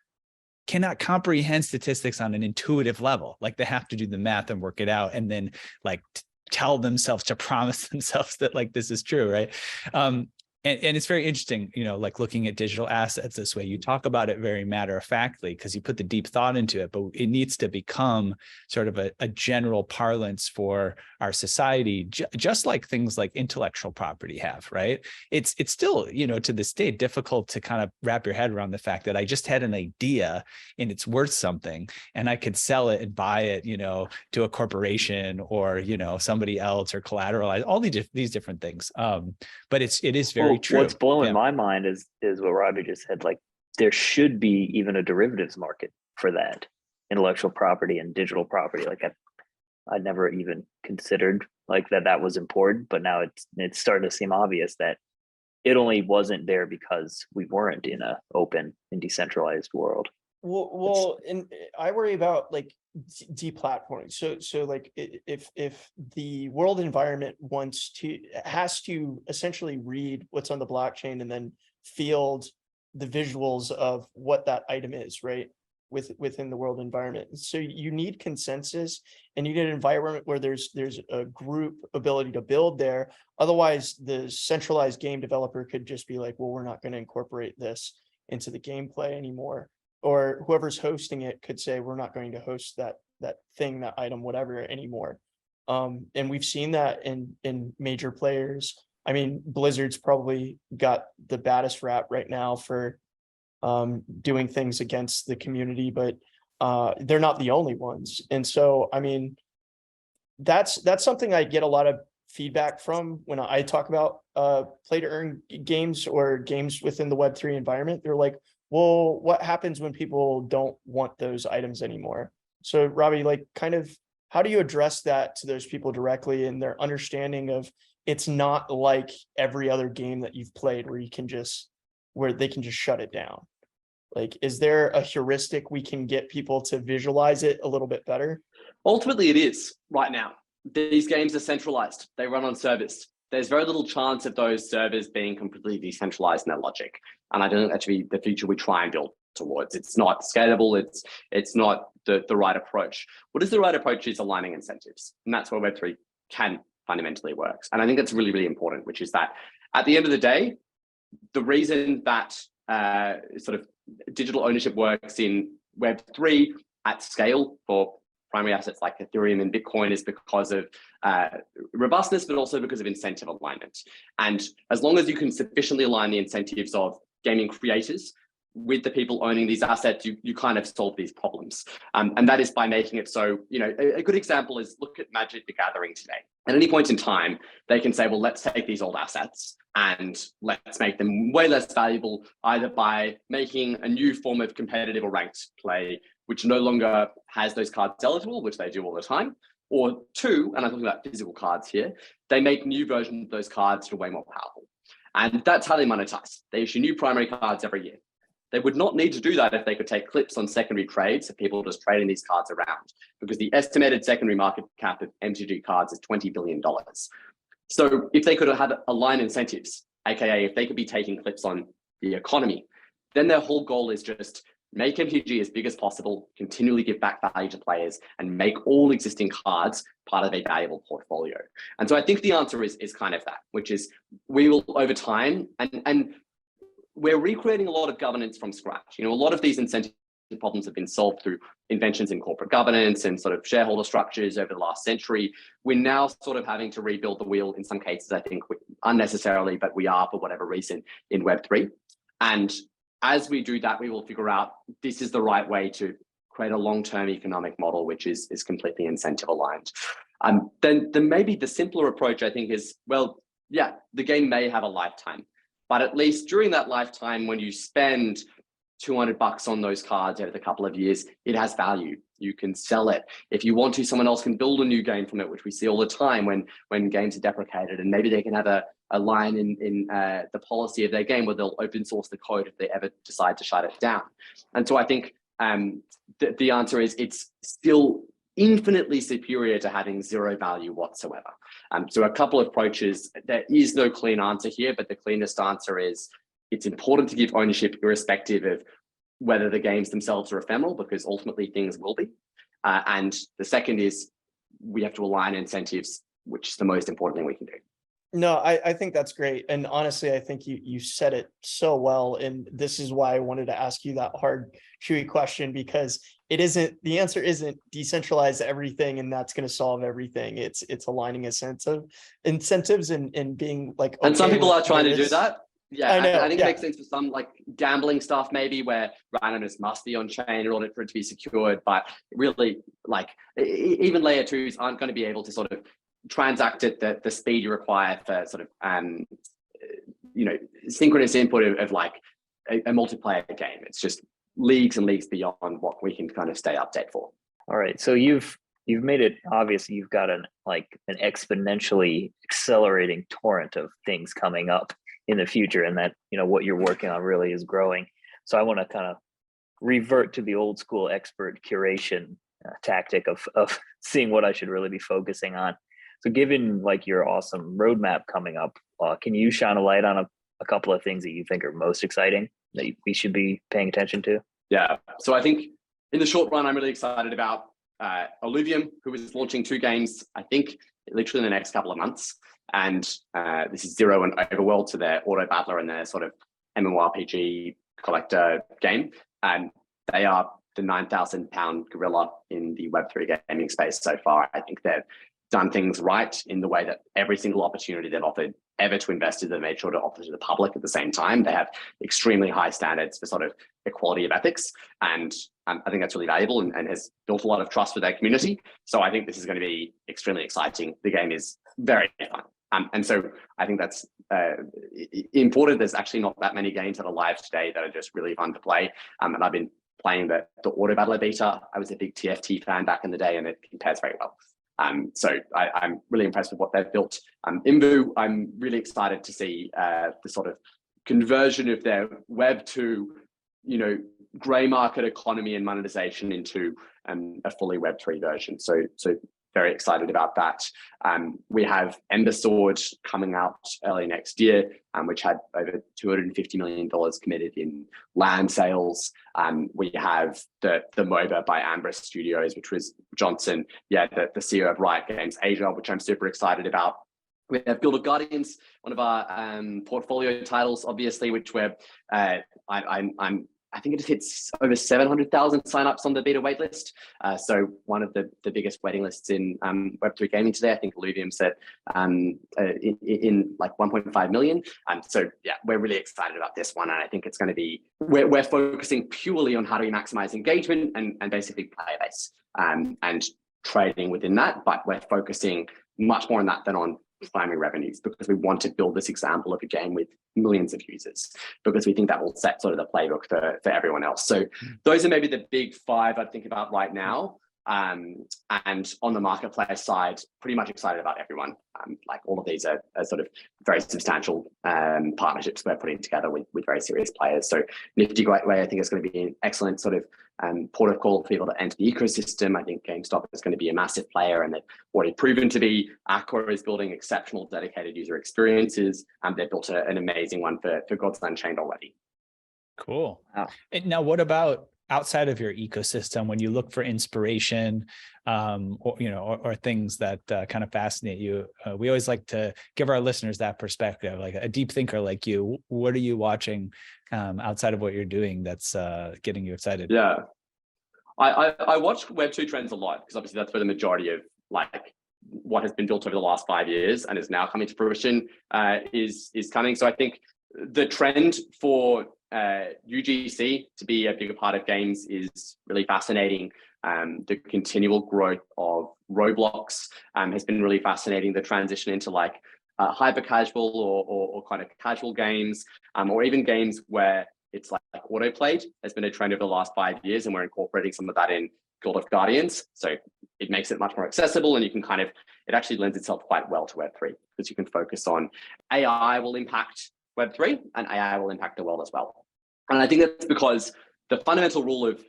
Speaker 4: cannot comprehend statistics on an intuitive level. Like, they have to do the math and work it out, and then tell themselves, to promise themselves that, like, this is true, right? And it's very interesting, looking at digital assets this way. You talk about it very matter-of-factly because you put the deep thought into it, but it needs to become sort of a general parlance for our society, just like things like intellectual property have, right? It's still, to this day, difficult to kind of wrap your head around the fact that I just had an idea and it's worth something, and I could sell it and buy it, to a corporation or, somebody else, or collateralize all these different things. But it is very true.
Speaker 2: What's blowing my mind is what Robbie just said. Like, there should be even a derivatives market for that intellectual property and digital property. Like, I'd never even considered that was important, but now it's starting to seem obvious that it only wasn't there because we weren't in an open and decentralized world.
Speaker 3: Well, and I worry about deplatforming. So like, if the world environment has to essentially read what's on the blockchain and then field the visuals of what that item is, right, within the world environment. So you need consensus, and you need an environment where there's a group ability to build there. Otherwise, the centralized game developer could just be like, well, we're not going to incorporate this into the gameplay anymore. Or whoever's hosting it could say, we're not going to host that thing, that item, whatever, anymore. And we've seen that in major players. I mean, Blizzard's probably got the baddest rap right now for doing things against the community, but they're not the only ones. And so, I mean, that's something I get a lot of feedback from when I talk about play to earn games or games within the Web3 environment. They're like, well, what happens when people don't want those items anymore? So Robbie, kind of, how do you address that to those people directly and their understanding of it's not like every other game that you've played where they can just shut it down? Like, is there a heuristic we can get people to visualize it a little bit better?
Speaker 1: Ultimately, it is right now. These games are centralized. They run on servers. There's very little chance of those servers being completely decentralized in their logic. And I don't think that should be the future we try and build towards. It's not scalable. It's not the right approach. What is the right approach is aligning incentives. And that's where Web3 can fundamentally work. And I think that's really, really important, which is that at the end of the day, the reason that sort of digital ownership works in Web3 at scale for primary assets like Ethereum and Bitcoin is because of robustness, but also because of incentive alignment. And as long as you can sufficiently align the incentives of gaming creators with the people owning these assets, you kind of solve these problems. And that is by making it so, a good example is look at Magic the Gathering today. At any point in time, they can say, well, let's take these old assets and let's make them way less valuable, either by making a new form of competitive or ranked play, which no longer has those cards eligible, which they do all the time. Or two, and I'm talking about physical cards here, they make new versions of those cards that are way more powerful. And that's how they monetize. They issue new primary cards every year. They would not need to do that if they could take clips on secondary trades, so people just trading these cards around, because the estimated secondary market cap of MTG cards is $20 billion. So if they could have had aligned incentives, aka if they could be taking clips on the economy, then their whole goal is just make MTG as big as possible, continually give back value to players, and make all existing cards part of a valuable portfolio. And so I think the answer is kind of that, which is we will over time, and we're recreating a lot of governance from scratch. You know, a lot of these incentive problems have been solved through inventions in corporate governance and sort of shareholder structures over the last century. We're now sort of having to rebuild the wheel in some cases, I think unnecessarily, but we are for whatever reason in Web3. And as we do that, we will figure out this is the right way to create a long-term economic model, which is completely incentive aligned. Then maybe the simpler approach, I think, is, well, yeah, the game may have a lifetime, but at least during that lifetime, when you spend $200 on those cards over the couple of years, it has value. You can sell it. If you want to, someone else can build a new game from it, which we see all the time when games are deprecated, and maybe they can have a line in the policy of their game where they'll open source the code if they ever decide to shut it down. And so I think the answer is it's still infinitely superior to having zero value whatsoever. So a couple of approaches, there is no clean answer here, but the cleanest answer is it's important to give ownership irrespective of whether the games themselves are ephemeral, because ultimately things will be. And the second is we have to align incentives, which is the most important thing we can do.
Speaker 3: No, I think that's great. And honestly, I think you said it so well. And this is why I wanted to ask you that hard, chewy question, because the answer isn't decentralize everything and that's going to solve everything. It's aligning a sense of incentives and being like, okay,
Speaker 1: and some people are trying to do that. Yeah, I think it makes sense for some like gambling stuff, maybe where randomness must be on chain in order for it to be secured. But really, like even layer twos aren't going to be able to sort of transact at the speed you require for sort of synchronous input of like a multiplayer game. It's just leagues and leagues beyond what we can kind of stay update for.
Speaker 2: All right, so you've made it obvious you've got an exponentially accelerating torrent of things coming up in the future, and that what you're working on really is growing. So I want to kind of revert to the old school expert curation tactic of seeing what I should really be focusing on. So given like your awesome roadmap coming up, can you shine a light on a couple of things that you think are most exciting that we should be paying attention to?
Speaker 1: Yeah, so I think in the short run, I'm really excited about Illuvium, who is launching 2 games, I think literally in the next couple of months. And this is Zero and Overworld, to their auto battler and their sort of MMORPG collector game. And they are the 9,000 pound gorilla in the Web3 gaming space so far. I think they've done things right in the way that every single opportunity they've offered ever to investors, they've made sure to offer to the public at the same time. They have extremely high standards for sort of equality of ethics. And I think that's really valuable and has built a lot of trust with their community. So I think this is going to be extremely exciting. The game is very fun. And so I think that's important. There's actually not that many games that are live today that are just really fun to play. And I've been playing the auto battler beta. I was a big TFT fan back in the day, and it compares very well. So I'm really impressed with what they've built. Imbu, I'm really excited to see the sort of conversion of their Web 2, gray market economy and monetization into a fully Web3 version. So very excited about that. We have Ember Sword coming out early next year, which had over $250 million committed in land sales. We have the MOBA by Amber Studios, which was Johnson, the CEO of Riot Games Asia, which I'm super excited about. We have Guild of Guardians, one of our portfolio titles, obviously, which I think it just hits over 700,000 signups on the beta waitlist. So one of the biggest waiting lists in Web3 gaming today. I think Illuvium said in like 1.5 million. So yeah, we're really excited about this one. And I think it's going to be, we're focusing purely on how do we maximize engagement and basically player base and trading within that. But we're focusing much more on that than on primary revenues, because we want to build this example of a game with millions of users, because we think that will set sort of the playbook for everyone else. So those are maybe the big 5 I'd think about right now. And on the marketplace side, pretty much excited about everyone. Like all of these are sort of very substantial partnerships we're putting together with very serious players. So Nifty Gateway, I think, is going to be an excellent sort of port of call for people to enter the ecosystem. I think GameStop is going to be a massive player, and they've already proven to be. Aqua is building exceptional dedicated user experiences, and they've built an amazing one for Gods Unchained already.
Speaker 4: Cool.
Speaker 2: Wow.
Speaker 4: And now, what about outside of your ecosystem, when you look for inspiration, or things that kind of fascinate you? We always like to give our listeners that perspective, like a deep thinker like you. What are you watching outside of what you're doing that's getting you excited?
Speaker 1: Yeah, I watch Web2 trends a lot, because obviously that's where the majority of like what has been built over the last 5 years and is now coming to fruition is coming. So I think the trend for UGC to be a bigger part of games is really fascinating. The continual growth of Roblox has been really fascinating. The transition into like hyper casual or kind of casual games, or even games where it's like auto played has been a trend over the last 5 years, and we're incorporating some of that in Guild of Guardians. So it makes it much more accessible, and you can kind of, it actually lends itself quite well to Web3, because you can focus on AI will impact Web3 and AI will impact the world as well. And I think that's because the fundamental rule of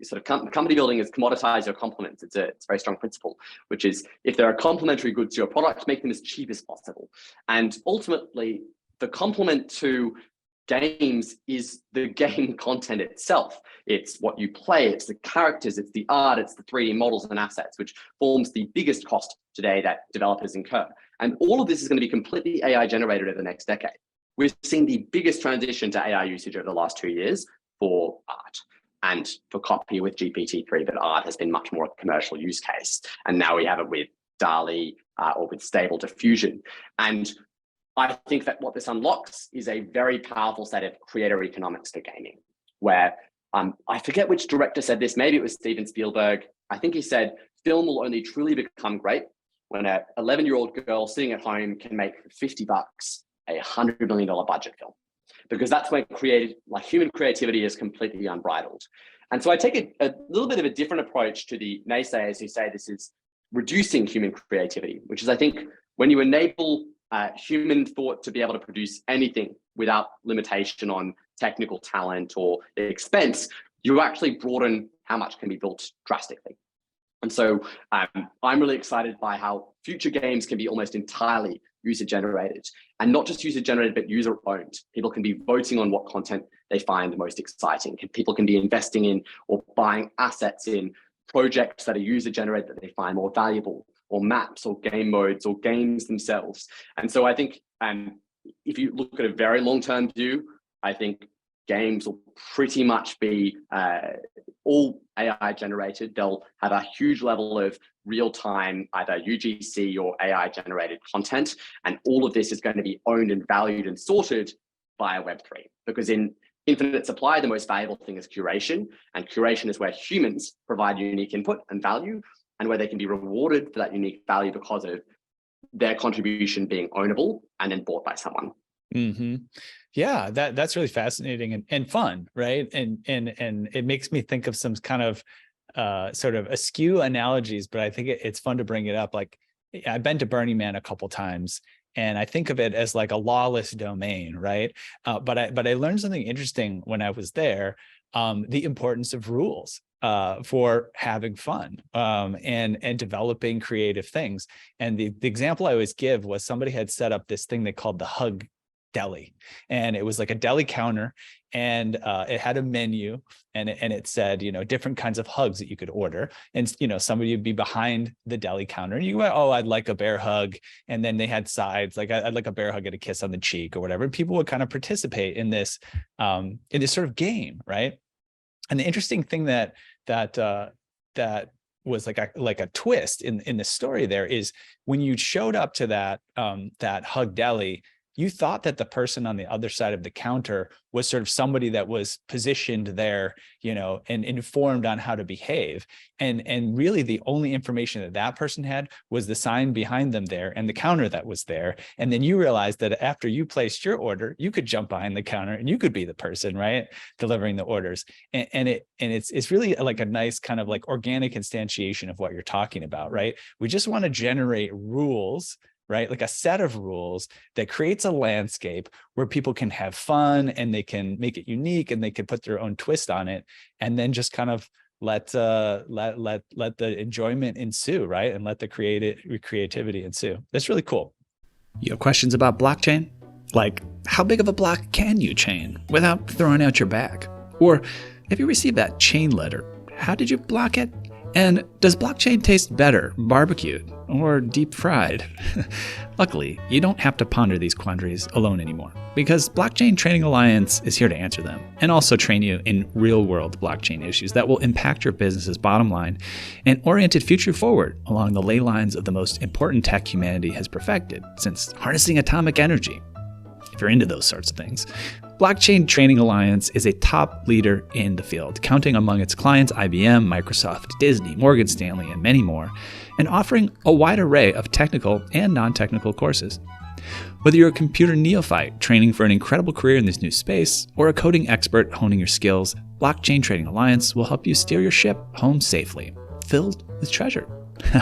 Speaker 1: sort of company building is commoditize your complements. It's a very strong principle, which is if there are complementary goods to your product, make them as cheap as possible. And ultimately, the complement to games is the game content itself. It's what you play, it's the characters, it's the art, it's the 3D models and assets, which forms the biggest cost today that developers incur. And all of this is going to be completely AI generated over the next decade. We're seeing the biggest transition to AI usage over the last 2 years for art and for copy with GPT-3, but art has been much more a commercial use case. And now we have it with DALL-E or with Stable Diffusion. And I think that what this unlocks is a very powerful set of creator economics for gaming, where I forget which director said this, maybe it was Steven Spielberg. I think he said, film will only truly become great when an 11-year-old girl sitting at home can make $50 a $100 million budget film, because that's when human creativity is completely unbridled. And so I take a little bit of a different approach to the naysayers who say this is reducing human creativity, which is, I think, when you enable human thought to be able to produce anything without limitation on technical talent or expense, you actually broaden how much can be built drastically. And so I'm really excited by how future games can be almost entirely user-generated, and not just user-generated, but user-owned. People can be voting on what content they find most exciting. People can be investing in or buying assets in projects that are user-generated that they find more valuable, or maps or game modes or games themselves. And so I think if you look at a very long-term view, I think games will pretty much be all AI generated. They'll have a huge level of real-time, either UGC or AI generated content. And all of this is going to be owned and valued and sorted via Web3, because in infinite supply, the most valuable thing is curation. And curation is where humans provide unique input and value, and where they can be rewarded for that unique value because of their contribution being ownable and then bought by someone.
Speaker 4: Mm-hmm. Yeah, that's really fascinating and fun, right? And it makes me think of some kind of sort of askew analogies, but I think it's fun to bring it up. Like, I've been to Burning Man a couple times, and I think of it as like a lawless domain, right? But I learned something interesting when I was there, the importance of rules for having fun and developing creative things. And the example I always give was somebody had set up this thing they called the Hug Deli, and it was like a deli counter, and it had a menu, and it said, different kinds of hugs that you could order. And somebody would be behind the deli counter, and you go, oh, I'd like a bear hug, and then they had sides, like I'd like a bear hug and a kiss on the cheek or whatever. And people would kind of participate in this sort of game, right? And the interesting thing that was like a twist in the story there is when you showed up to that Hug Deli, you thought that the person on the other side of the counter was sort of somebody that was positioned there, and informed on how to behave. And really the only information that that person had was the sign behind them there and the counter that was there. And then you realized that after you placed your order, you could jump behind the counter and you could be the person, right, delivering the orders. And it's really like a nice kind of like organic instantiation of what you're talking about, right? We just want to generate rules, right? Like a set of rules that creates a landscape where people can have fun and they can make it unique and they can put their own twist on it, and then just kind of let the enjoyment ensue, right? And let the creativity ensue. That's really cool. You have questions about blockchain? Like, how big of a block can you chain without throwing out your back? Or if you received that chain letter, how did you block it? And does blockchain taste better barbecued or deep fried? Luckily, you don't have to ponder these quandaries alone anymore, because Blockchain Training Alliance is here to answer them and also train you in real-world blockchain issues that will impact your business's bottom line and orient it future forward along the ley lines of the most important tech humanity has perfected since harnessing atomic energy. If you're into those sorts of things, Blockchain Training Alliance is a top leader in the field, counting among its clients IBM, Microsoft, Disney, Morgan Stanley, and many more, and offering a wide array of technical and non-technical courses. Whether you're a computer neophyte training for an incredible career in this new space, or a coding expert honing your skills, Blockchain Training Alliance will help you steer your ship home safely, filled with treasure.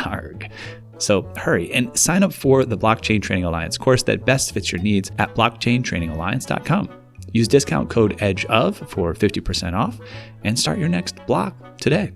Speaker 4: Arg. So hurry and sign up for the Blockchain Training Alliance course that best fits your needs at blockchaintrainingalliance.com. Use discount code EDGEOF for 50% off and start your next block today.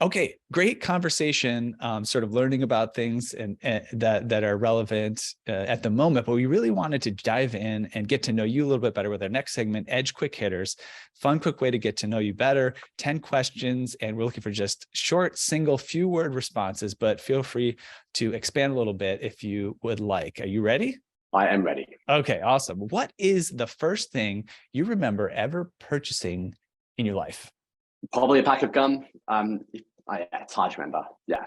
Speaker 4: Okay, great conversation, sort of learning about things and that are relevant at the moment, but we really wanted to dive in and get to know you a little bit better with our next segment, Edge Quick Hitters. Fun, quick way to get to know you better. 10 questions, and we're looking for just short, single, few word responses, but feel free to expand a little bit if you would like. Are you ready?
Speaker 1: I am ready.
Speaker 4: Okay, awesome. What is the first thing you remember ever purchasing in your life?
Speaker 1: Probably a pack of gum. It's hard to remember. Yeah.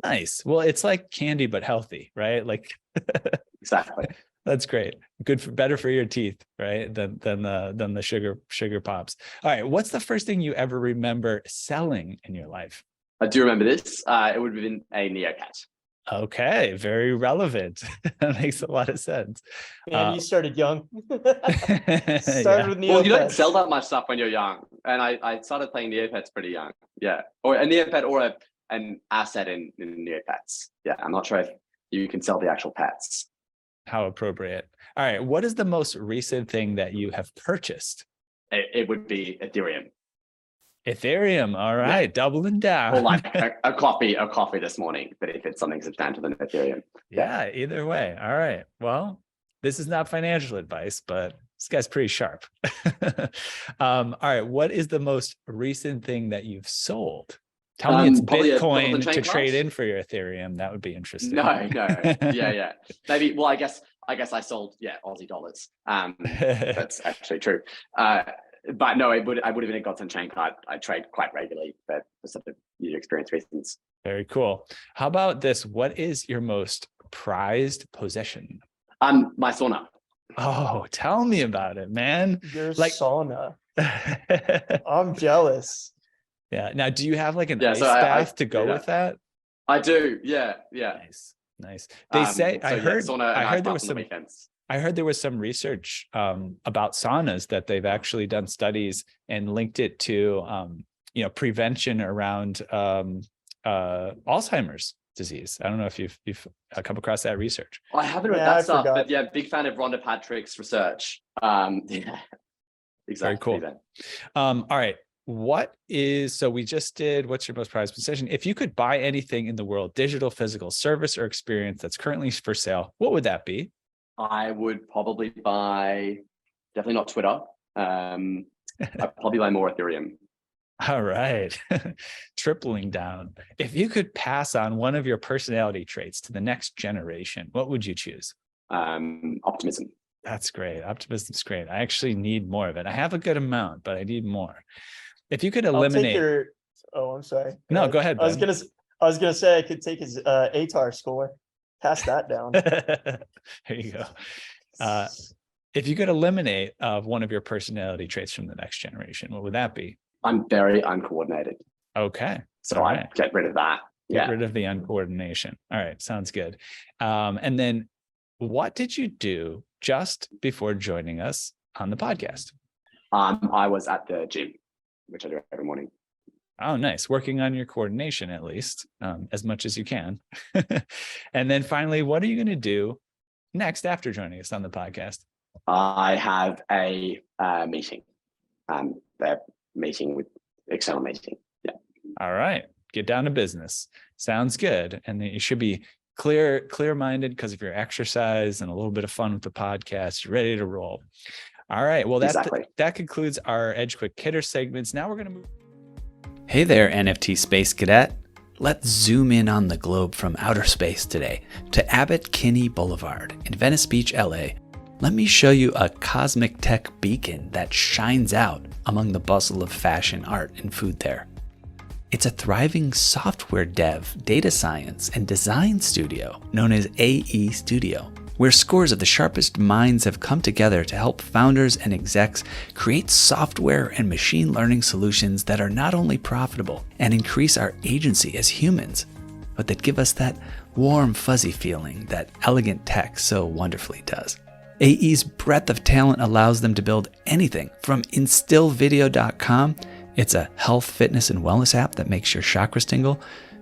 Speaker 4: Nice. Well, it's like candy, but healthy, right? Like
Speaker 1: Exactly.
Speaker 4: That's great. Better for your teeth, right? Than the sugar pops. All right. What's the first thing you ever remember selling in your life?
Speaker 1: I do remember this. It would have been a Neocat.
Speaker 4: Okay, very relevant. That makes a lot of sense.
Speaker 3: And you started young. Started with Neopets.
Speaker 1: Well, you don't sell that much stuff when you're young. And I started playing Neopets pretty young. Yeah. Or a Neopet or an asset in Neopets. Yeah. I'm not sure if you can sell the actual pets.
Speaker 4: How appropriate. All right. What is the most recent thing that you have purchased?
Speaker 1: It would be Ethereum.
Speaker 4: Ethereum. All right. Yeah. Doubling down.
Speaker 1: Or like a coffee this morning, but if it's something substantial than Ethereum.
Speaker 4: Yeah, either way. All right. Well, this is not financial advice, but this guy's pretty sharp. All right. What is the most recent thing that you've sold? Tell me it's Bitcoin to trade in for your Ethereum. That would be interesting.
Speaker 1: No. Yeah. Maybe, well, I guess I sold, Aussie dollars. That's actually true. But no, I would have been a godsend chain card. I trade quite regularly, but for sort of user experience reasons.
Speaker 4: Very cool. How about this? What is your most prized possession?
Speaker 1: My sauna.
Speaker 4: Oh, tell me about it, man.
Speaker 3: Your sauna. I'm jealous.
Speaker 4: Yeah. Now, do you have like an ice bath to go with that?
Speaker 1: I do. Yeah.
Speaker 4: Nice. They say I heard there was some research about saunas that they've actually done studies and linked it to prevention around Alzheimer's disease. I don't know if you've come across that research.
Speaker 1: I haven't read that stuff, but big fan of Rhonda Patrick's research. Exactly.
Speaker 4: Very cool. All right. So we just did, what's your most prized possession? If you could buy anything in the world, digital, physical, service, or experience that's currently for sale, what would that be?
Speaker 1: I would probably buy, definitely not Twitter. I'd probably buy more Ethereum.
Speaker 4: All right. Tripling down. If you could pass on one of your personality traits to the next generation, what would you choose?
Speaker 1: Optimism.
Speaker 4: That's great. Optimism's great. I actually need more of it. I have a good amount, but I need more. If you could eliminate.
Speaker 3: I'm sorry.
Speaker 4: No, go ahead.
Speaker 3: I was gonna say I could take his ATAR score. Pass that down.
Speaker 4: There you go. If you could eliminate one of your personality traits from the next generation, what would that be?
Speaker 1: I'm very uncoordinated.
Speaker 4: Okay.
Speaker 1: So I get rid of that.
Speaker 4: Get rid of the uncoordination. All right. Sounds good. And then what did you do just before joining us on the podcast?
Speaker 1: I was at the gym, which I do every morning.
Speaker 4: Oh, nice. Working on your coordination, at least, as much as you can. And then finally, what are you going to do next after joining us on the podcast?
Speaker 1: I have a meeting, they're meeting with external meeting. Yeah.
Speaker 4: All right. Get down to business. Sounds good. And then you should be clear-minded because of your exercise and a little bit of fun with the podcast. You're ready to roll. All right. Well, that concludes our Edge Quick Hitter segments. Now we're going to move. Hey there, NFT Space Cadet. Let's zoom in on the globe from outer space today to Abbot Kinney Boulevard in Venice Beach, LA. Let me show you a cosmic tech beacon that shines out among the bustle of fashion, art, and food there. It's a thriving software dev, data science, and design studio known as AE Studio, where scores of the sharpest minds have come together to help founders and execs create software and machine learning solutions that are not only profitable and increase our agency as humans, but that give us that warm, fuzzy feeling that elegant tech so wonderfully does. AE's breadth of talent allows them to build anything from instillvideo.com, it's a health, fitness, and wellness app that makes your chakras tingle,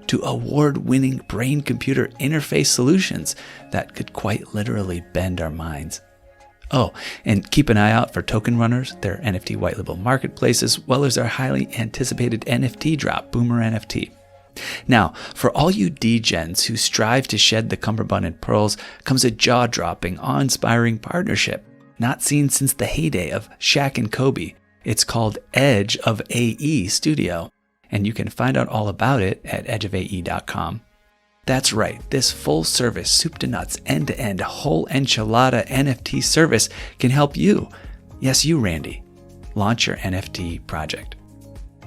Speaker 4: to award-winning brain-computer interface solutions that could quite literally bend our minds. Oh, and keep an eye out for Token Runners, their NFT white label marketplace, as well as our highly anticipated NFT drop, Boomer NFT. Now, for all you degens who strive to shed the cummerbund and pearls comes a jaw-dropping, awe-inspiring partnership, not seen since the heyday of Shaq and Kobe. It's called Edge of AE Studio, and you can find out all about it at edgeofae.com. That's right, this full-service, soup to nuts, end-to-end, whole enchilada NFT service can help you, yes you Randy, launch your NFT project.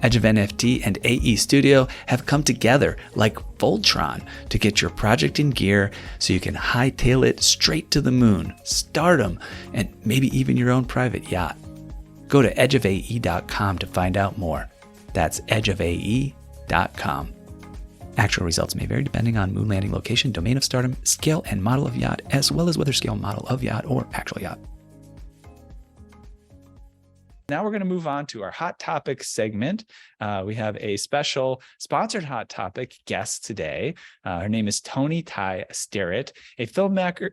Speaker 4: Edge of NFT and AE Studio have come together like Voltron to get your project in gear so you can hightail it straight to the moon, stardom, and maybe even your own private yacht. Go to edgeofae.com to find out more. That's edgeofae.com. Actual results may vary depending on moon landing location, domain of stardom, scale and model of yacht, as well as whether scale, model of yacht, or actual yacht. Now we're going to move on to our Hot Topic segment. We have a special sponsored Hot Topic guest today. Her name is Toni Thai, a filmmaker,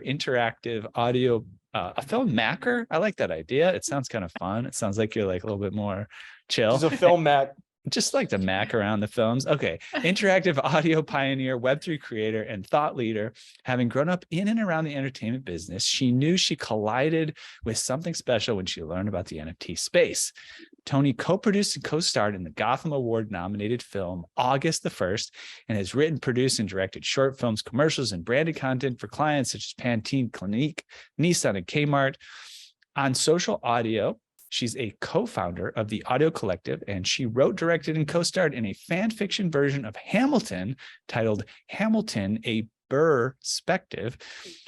Speaker 4: interactive audio, a filmmaker. I like that idea. It sounds kind of fun. It sounds like you're like a little bit more chill.
Speaker 3: She's a film Mac.
Speaker 4: Just like to mac around the films. Okay. Interactive audio pioneer, Web3 creator, and thought leader. Having grown up in and around the entertainment business, she knew she collided with something special when she learned about the NFT space. Toni co-produced and co-starred in the Gotham Award-nominated film August the 1st, and has written, produced, and directed short films, commercials, and branded content for clients such as Pantene, Clinique, Nissan, and Kmart. On social audio, she's a co-founder of the Audio Collective, and she wrote, directed, and co-starred in a fan fiction version of Hamilton titled Hamilton, a Perspective.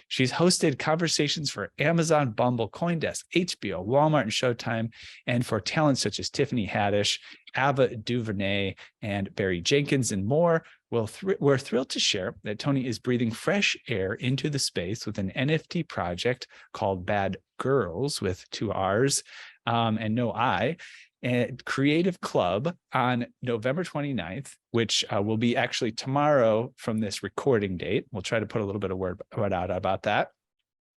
Speaker 4: She's hosted conversations for Amazon, Bumble, CoinDesk, HBO, Walmart, and Showtime, and for talents such as Tiffany Haddish, Ava DuVernay, and Barry Jenkins, and more. We're thrilled to share that Toni is breathing fresh air into the space with an NFT project called Bad Grrls, with 2 R's and no I, and Creative Club on November 29th, which will be actually tomorrow from this recording date. We'll try to put a little bit of word out about that.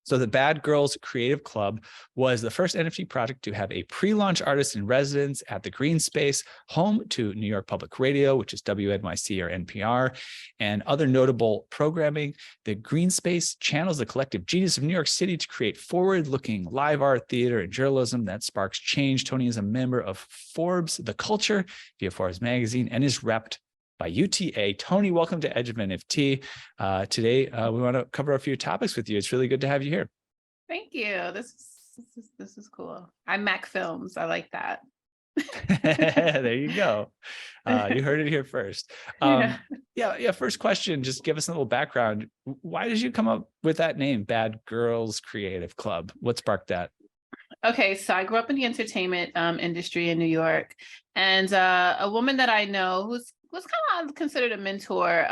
Speaker 4: So the Bad Grrls Creative Club was the first NFT project to have a pre-launch artist in residence at the Green Space, home to New York Public Radio, which is WNYC or NPR, and other notable programming. The Green Space channels the collective genius of New York City to create forward-looking live art, theater, and journalism that sparks change. Toni is a member of Forbes, The Culture, via Forbes magazine, and is repped by UTA. Toni, welcome to Edge of NFT. Today, we want to cover a few topics with you. It's really good to have you here.
Speaker 6: Thank you. This is cool. I'm Mac Films. I like that.
Speaker 4: There you go. You heard it here first. Yeah. First question, just give us a little background. Why did you come up with that name, Bad Grrls Creative Club? What sparked that?
Speaker 6: Okay, so I grew up in the entertainment industry in New York, and a woman that I know was kind of considered a mentor.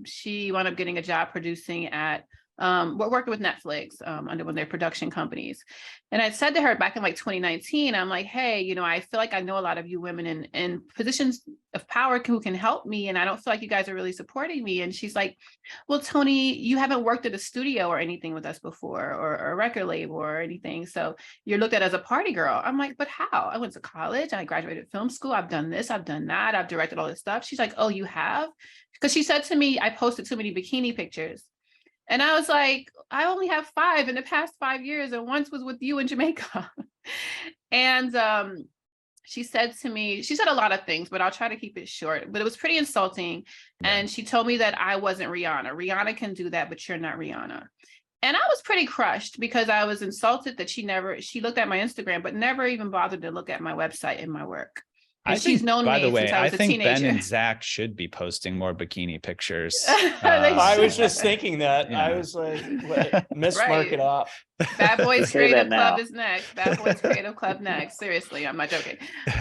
Speaker 6: She wound up getting a job producing at we're working with Netflix under one of their production companies. And I said to her back in like 2019, I'm like, hey, you know, I feel like I know a lot of you women in positions of power who can help me. And I don't feel like you guys are really supporting me. And she's like, well, Toni, you haven't worked at a studio or anything with us before, or a record label or anything. So you're looked at as a party girl. I'm like, but how? I went to college. I graduated film school. I've done this. I've done that. I've directed all this stuff. She's like, oh, you have? Because she said to me, I posted too many bikini pictures. And I was like, I only have 5 in the past 5 years, and once was with you in Jamaica. And she said to me, she said a lot of things, but I'll try to keep it short. But it was pretty insulting. Yeah. And she told me that I wasn't Rihanna. Rihanna can do that, but you're not Rihanna. And I was pretty crushed because I was insulted that she looked at my Instagram, but never even bothered to look at my website and my work. She's known me since I was a teenager.
Speaker 4: Ben and Zach should be posting more bikini pictures.
Speaker 3: I was just thinking that. Yeah. I was like, mismark it off.
Speaker 6: Bad Boys Creative Club is next. Bad Boys Creative Club next. Seriously, I'm not joking.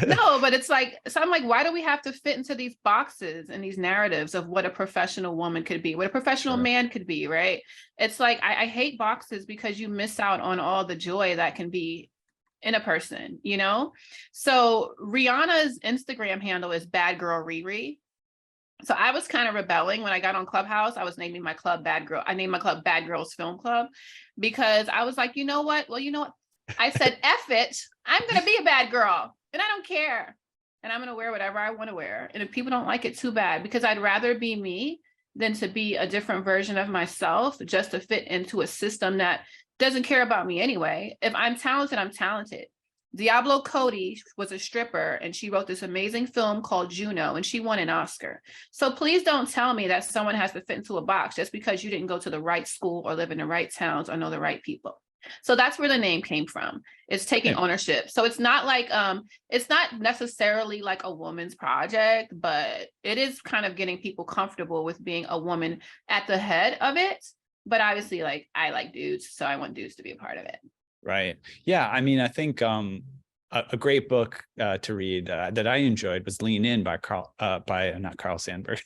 Speaker 6: No, but it's like, so I'm like, why do we have to fit into these boxes and these narratives of what a professional woman could be, what a professional man could be, right? It's like, I hate boxes because you miss out on all the joy that can be in a person, you know? So Rihanna's Instagram handle is Bad Girl Riri. So I was kind of rebelling when I got on Clubhouse. I was naming my club Bad Girl. I named my club Bad Grrls Film Club because I was like, you know what? Well, you know what? I said, F it. I'm going to be a bad girl and I don't care. And I'm going to wear whatever I want to wear. And if people don't like it, too bad, because I'd rather be me than to be a different version of myself just to fit into a system that doesn't care about me anyway. If I'm talented, I'm talented. Diablo Cody was a stripper and she wrote this amazing film called Juno and she won an Oscar. So please don't tell me that someone has to fit into a box just because you didn't go to the right school or live in the right towns or know the right people. So that's where the name came from. It's taking ownership. So it's not like, it's not necessarily like a woman's project, but it is kind of getting people comfortable with being a woman at the head of it. But obviously, like, I like dudes, so I want dudes to be a part of it.
Speaker 4: Right. Yeah. I mean, I think a great book to read that I enjoyed was Lean In by not Carl Sandburg,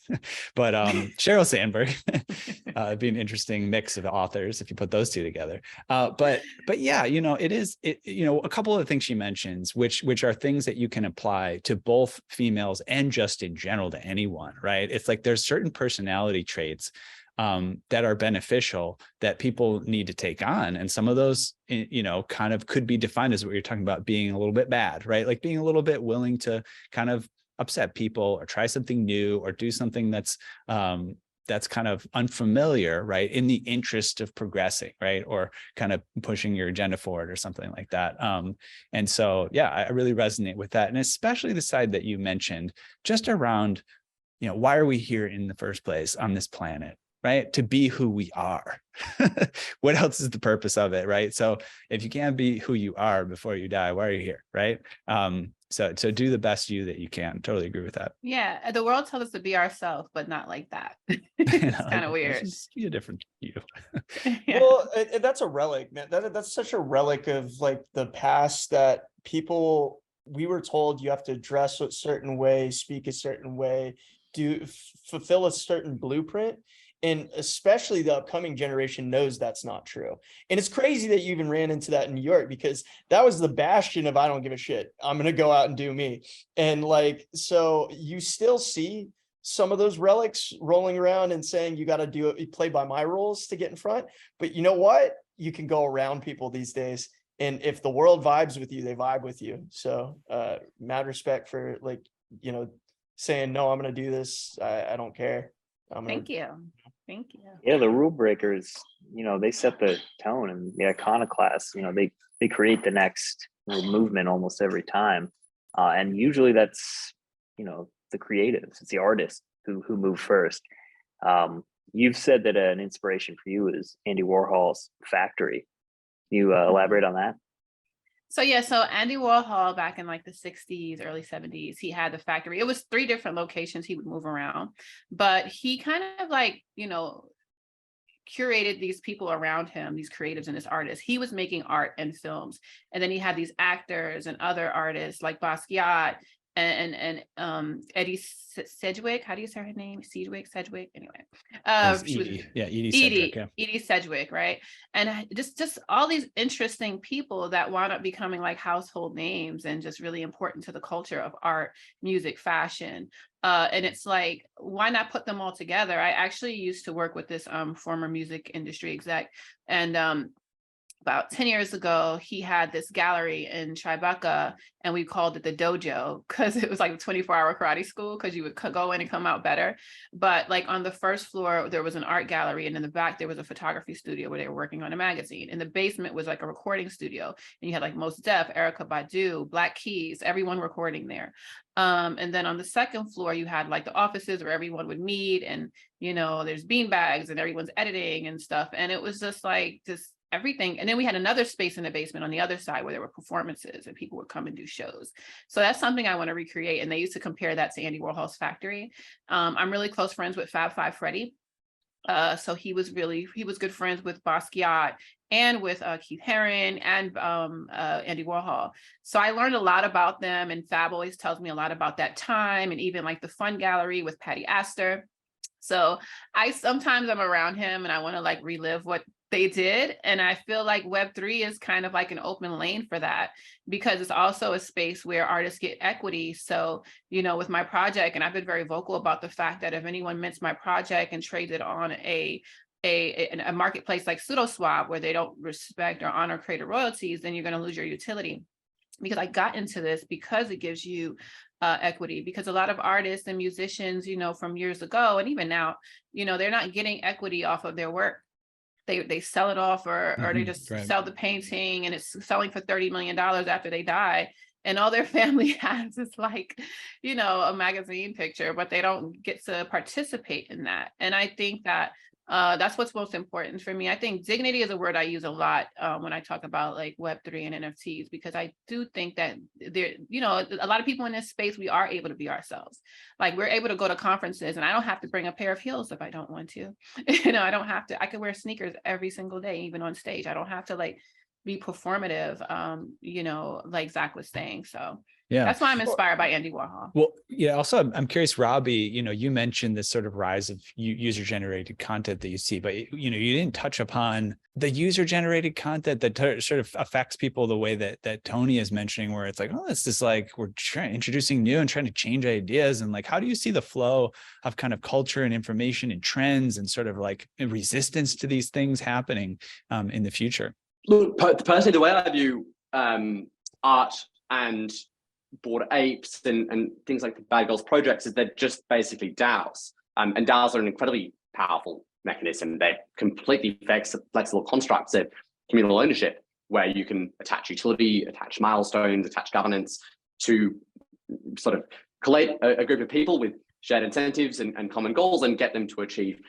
Speaker 4: but Sheryl Sandberg. It'd be an interesting mix of authors if you put those two together. But yeah, you know, a couple of things she mentions, which are things that you can apply to both females and just in general to anyone, right? It's like there's certain personality traits that are beneficial that people need to take on. And some of those, you know, kind of could be defined as what you're talking about, being a little bit bad, right? Like being a little bit willing to kind of upset people or try something new or do something that's kind of unfamiliar, right? In the interest of progressing, right? Or kind of pushing your agenda forward or something like that. And so, yeah, I really resonate with that. And especially the side that you mentioned just around, you know, why are we here in the first place on this planet? Right? To be who we are. What else is the purpose of it? Right. So if you can't be who you are before you die, why are you here? Right. So do the best you that you can. Totally agree with that.
Speaker 6: Yeah. The world tells us to be ourselves, but not like that. It's kind of weird.
Speaker 4: Just be a different you.
Speaker 3: Yeah. Well, that's a relic, man. That's such a relic of like the past that we were told you have to dress a certain way, speak a certain way, fulfill a certain blueprint. And especially the upcoming generation knows that's not true. And it's crazy that you even ran into that in New York, because that was the bastion of, I don't give a shit, I'm going to go out and do me. And like, so you still see some of those relics rolling around and saying, you got to do it, play by my rules to get in front. But you know what? You can go around people these days. And if the world vibes with you, they vibe with you. So mad respect for, like, you know, saying, no, I'm going to do this. I don't care.
Speaker 6: Thank you.
Speaker 2: Yeah, the rule breakers, you know, they set the tone, and the iconoclasts, you know, they create the next movement almost every time. And usually that's, you know, the creatives, it's the artists who move first. You've said that an inspiration for you is Andy Warhol's Factory. You elaborate on that?
Speaker 6: So yeah, so Andy Warhol back in like the 60s, early 70s, he had the factory. It was 3 different locations he would move around, but he kind of like, curated these people around him, these creatives and this artists. He was making art and films. And then he had these actors and other artists like Basquiat and Eddie Sedgwick. How do you say her name? Sedgwick. Anyway,
Speaker 4: Edie Sedgwick. Yeah.
Speaker 6: Edie Sedgwick, right? And just all these interesting people that wound up becoming like household names and just really important to the culture of art, music, fashion. And it's like, why not put them all together? I actually used to work with this former music industry exec, and about 10 years ago, he had this gallery in Tribeca, and we called it the dojo because it was like a 24-hour karate school, because you would go in and come out better. But like on the first floor, there was an art gallery, and in the back, there was a photography studio where they were working on a magazine. In the basement was like a recording studio, and you had like Mos Def, Erykah Badu, Black Keys, everyone recording there. And then on the second floor, you had like the offices where everyone would meet, and there's bean bags and everyone's editing and stuff. And it was just like this everything. And then we had another space in the basement on the other side where there were performances and people would come and do shows. So that's something I want to recreate. And they used to compare that to Andy Warhol's factory. I'm really close friends with Fab Five Freddy. So he was good friends with Basquiat and with Keith Haring and Andy Warhol. So I learned a lot about them, and Fab always tells me a lot about that time, and even like the Fun Gallery with Patty Astor. So sometimes I'm around him and I want to like relive what they did. And I feel like Web3 is kind of like an open lane for that, because it's also a space where artists get equity. So, with my project, and I've been very vocal about the fact that if anyone mints my project and trades it on a marketplace like SudoSwap, where they don't respect or honor creator royalties, then you're going to lose your utility. Because I got into this because it gives you equity, because a lot of artists and musicians, from years ago and even now, they're not getting equity off of their work. They sell it off, or they just sell the painting, and it's selling for $30 million after they die. And all their family has is like, a magazine picture, but they don't get to participate in that. And I think that that's what's most important for me. I think dignity is a word I use a lot when I talk about like Web3 and NFTs, because I do think that there, a lot of people in this space, we are able to be ourselves. Like we're able to go to conferences, and I don't have to bring a pair of heels if I don't want to. I don't have to. I can wear sneakers every single day, even on stage. I don't have to like be performative, like Zach was saying. So yeah, that's why I'm inspired by Andy Warhol.
Speaker 4: Well, yeah. Also, I'm curious, Robbie. You mentioned this sort of rise of user-generated content that you see, but you didn't touch upon the user-generated content that sort of affects people the way that Toni is mentioning, where it's like, oh, it's just like we're introducing new and trying to change ideas, and like, how do you see the flow of kind of culture and information and trends and sort of like resistance to these things happening in the future?
Speaker 1: Look, personally, the way I view art and Bored Apes and things like the Bad Grrls projects is they're just basically DAOs. And DAOs are an incredibly powerful mechanism. They're completely flexible constructs of communal ownership, where you can attach utility, attach milestones, attach governance to sort of collate a group of people with shared incentives and common goals and get them to achieve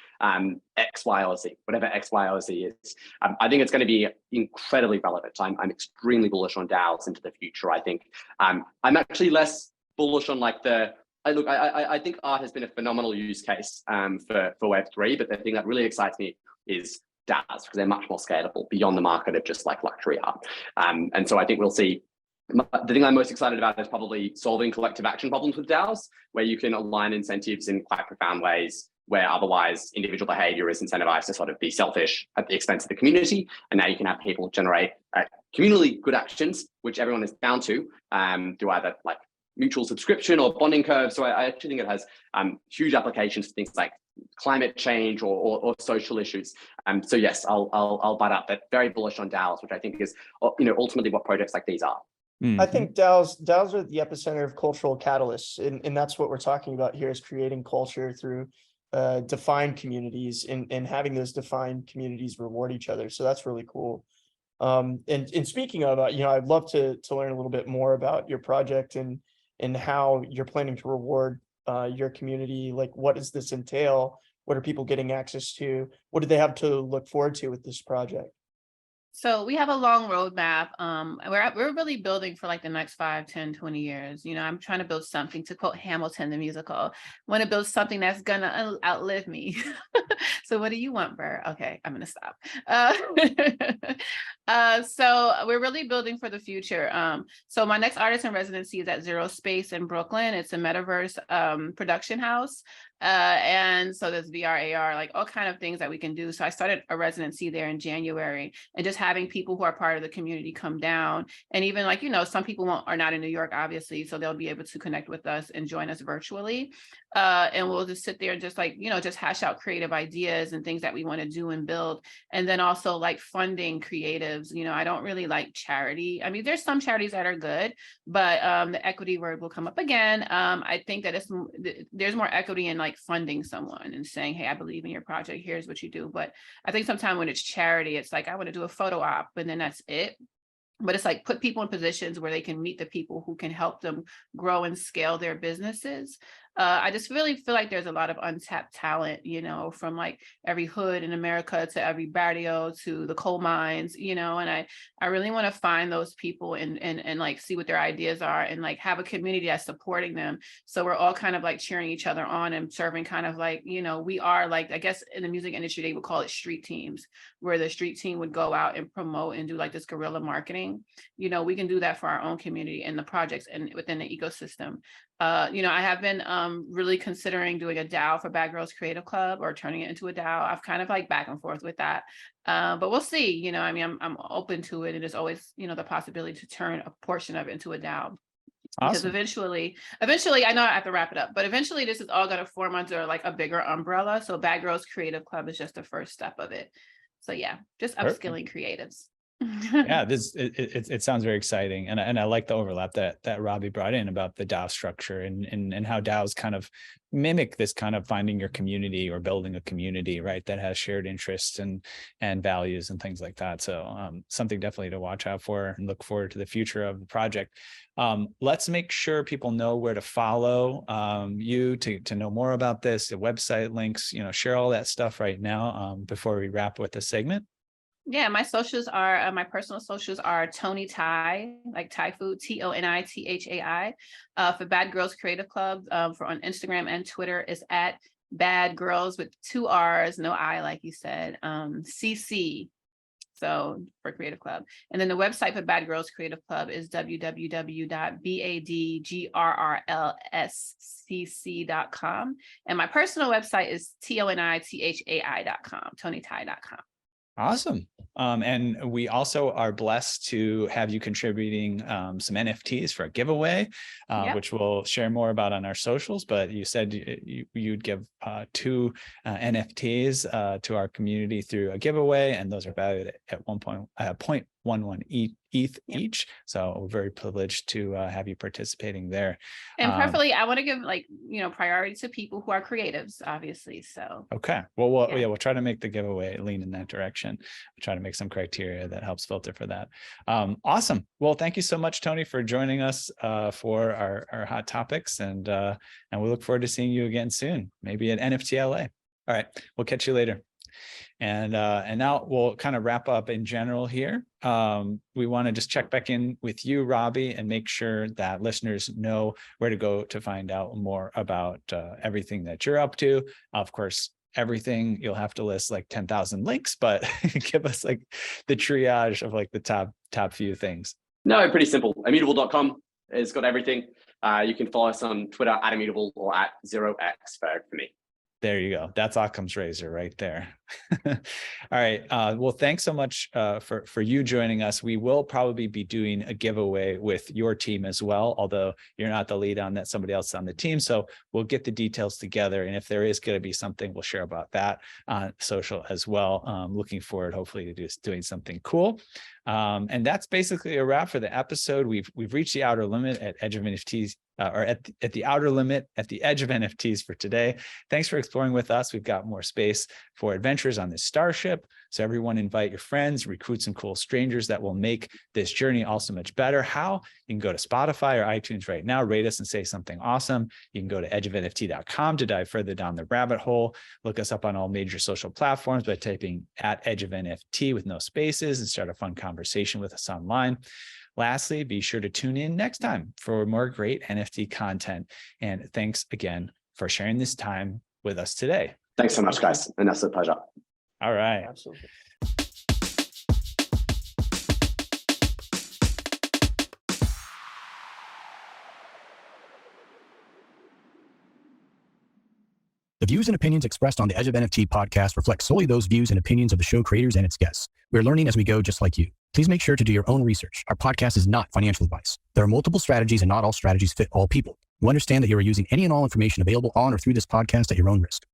Speaker 1: X, Y, or Z, whatever X, Y, or Z is. I think it's going to be incredibly relevant. I'm extremely bullish on DAOs into the future. I think I'm actually less bullish on like I think art has been a phenomenal use case for Web3, but the thing that really excites me is DAOs, because they're much more scalable beyond the market of just like luxury art. And so I think we'll see. The thing I'm most excited about is probably solving collective action problems with DAOs, where you can align incentives in quite profound ways, where otherwise individual behavior is incentivized to sort of be selfish at the expense of the community. And now you can have people generate communally good actions, which everyone is bound to, through either like mutual subscription or bonding curves. So I actually think it has huge applications for things like climate change or social issues. So yes, I'll butt up that. Very bullish on DAOs, which I think is ultimately what projects like these are.
Speaker 3: I think DAOs are the epicenter of cultural catalysts, and that's what we're talking about here, is creating culture through defined communities and having those defined communities reward each other. So that's really cool. And speaking of, I'd love to learn a little bit more about your project and how you're planning to reward your community. Like, what does this entail? What are people getting access to? What do they have to look forward to with this project?
Speaker 6: So we have a long roadmap. We're really building for like the next 5, 10, 20 years. You know, I'm trying to build something, to quote Hamilton, the musical. I want to build something that's going to outlive me. So what do you want, Burr? Okay, I'm going to stop. So we're really building for the future. So my next artist in residency is at Zero Space in Brooklyn. It's a metaverse production house. And so there's VR, AR, like all kind of things that we can do. So I started a residency there in January, and just having people who are part of the community come down. And even like, you know, some people are not in New York, obviously, so they'll be able to connect with us and join us virtually. And we'll just sit there and just like, you know, just hash out creative ideas and things that we want to do and build. And then also like funding creatives. You know, I don't really like charity. I mean, there's some charities that are good, but the equity word will come up again. I think that there's more equity in like funding someone and saying, hey, I believe in your project, here's what you do. But I think sometimes when it's charity, it's like, I want to do a photo op, and then that's it. But it's like put people in positions where they can meet the people who can help them grow and scale their businesses. I just really feel like there's a lot of untapped talent, you know, from like every hood in America to every barrio to the coal mines, you know, and I really want to find those people and like see what their ideas are and like have a community that's supporting them. So we're all kind of like cheering each other on and serving kind of like, you know, we are like, I guess in the music industry, they would call it street teams, where the street team would go out and promote and do like this guerrilla marketing. You know, we can do that for our own community and the projects and within the ecosystem. You know, I have been really considering doing a DAO for Bad Grrls Creative Club or turning it into a DAO. I've kind of like back and forth with that, but we'll see. You know, I mean, I'm open to it, and there's always, you know, the possibility to turn a portion of it into a DAO. Because eventually, I know I have to wrap it up, but eventually this is all going to form under like a bigger umbrella. So Bad Grrls Creative Club is just the first step of it. So yeah, just upskilling creatives.
Speaker 4: Yeah, it sounds very exciting, and I like the overlap that Robbie brought in about the DAO structure and how DAOs kind of mimic this kind of finding your community or building a community, right, that has shared interests and values and things like that. So something definitely to watch out for and look forward to the future of the project. Let's make sure people know where to follow you to know more about this, the website links, you know, share all that stuff right now before we wrap with the segment.
Speaker 6: Yeah, my socials are, my personal socials are Toni Thai, like Thai food, TONITHAI. For Bad Grrls Creative Club, for on Instagram and Twitter is at Bad Grrls with 2 R's, no I, like you said, CC. So for Creative Club. And then the website for Bad Grrls Creative Club is www.badgrrlscc.com. And my personal website is TONITHAI.com, ToniThai.com.
Speaker 4: Awesome. And we also are blessed to have you contributing some NFTs for a giveaway, which we'll share more about on our socials. But you said you'd give 2 NFTs to our community through a giveaway, and those are valued at 0.11 ETH each. So we're very privileged to have you participating there.
Speaker 6: And preferably, I want to give like, you know, priority to people who are creatives, obviously. So
Speaker 4: okay, well, we'll try to make the giveaway lean in that direction. We'll try to make some criteria that helps filter for that. Awesome. Well, thank you so much, Toni, for joining us for our hot topics, and we look forward to seeing you again soon, maybe at NFT LA. All right, we'll catch you later. And now we'll kind of wrap up in general here. We want to just check back in with you, Robbie, and make sure that listeners know where to go to find out more about everything that you're up to. Of course, everything you'll have to list like 10,000 links, but give us like the triage of like the top few things.
Speaker 1: No, pretty simple. Immutable.com has got everything. You can follow us on Twitter at Immutable or at 0x for me.
Speaker 4: There you go. That's Occam's razor right there. All right. Well, thanks so much for you joining us. We will probably be doing a giveaway with your team as well, although you're not the lead on that, somebody else on the team. So we'll get the details together. And if there is going to be something, we'll share about that on social as well. Looking forward, hopefully, to doing something cool. And that's basically a wrap for the episode. We've reached the outer limit at Edge of NFTs or at the outer limit, at the edge of NFTs for today. Thanks for exploring with us. We've got more space for adventures on this starship. So everyone invite your friends, recruit some cool strangers that will make this journey also much better. How? You can go to Spotify or iTunes right now, rate us and say something awesome. You can go to edgeofnft.com to dive further down the rabbit hole. Look us up on all major social platforms by typing @edgeofnft with no spaces and start a fun conversation with us online. Lastly, be sure to tune in next time for more great NFT content. And thanks again for sharing this time with us today.
Speaker 1: Thanks so much, guys. And that's a pleasure.
Speaker 4: All right.
Speaker 3: Absolutely.
Speaker 5: The views and opinions expressed on the Edge of NFT podcast reflect solely those views and opinions of the show creators and its guests. We're learning as we go, just like you. Please make sure to do your own research. Our podcast is not financial advice. There are multiple strategies and not all strategies fit all people. We understand that you are using any and all information available on or through this podcast at your own risk.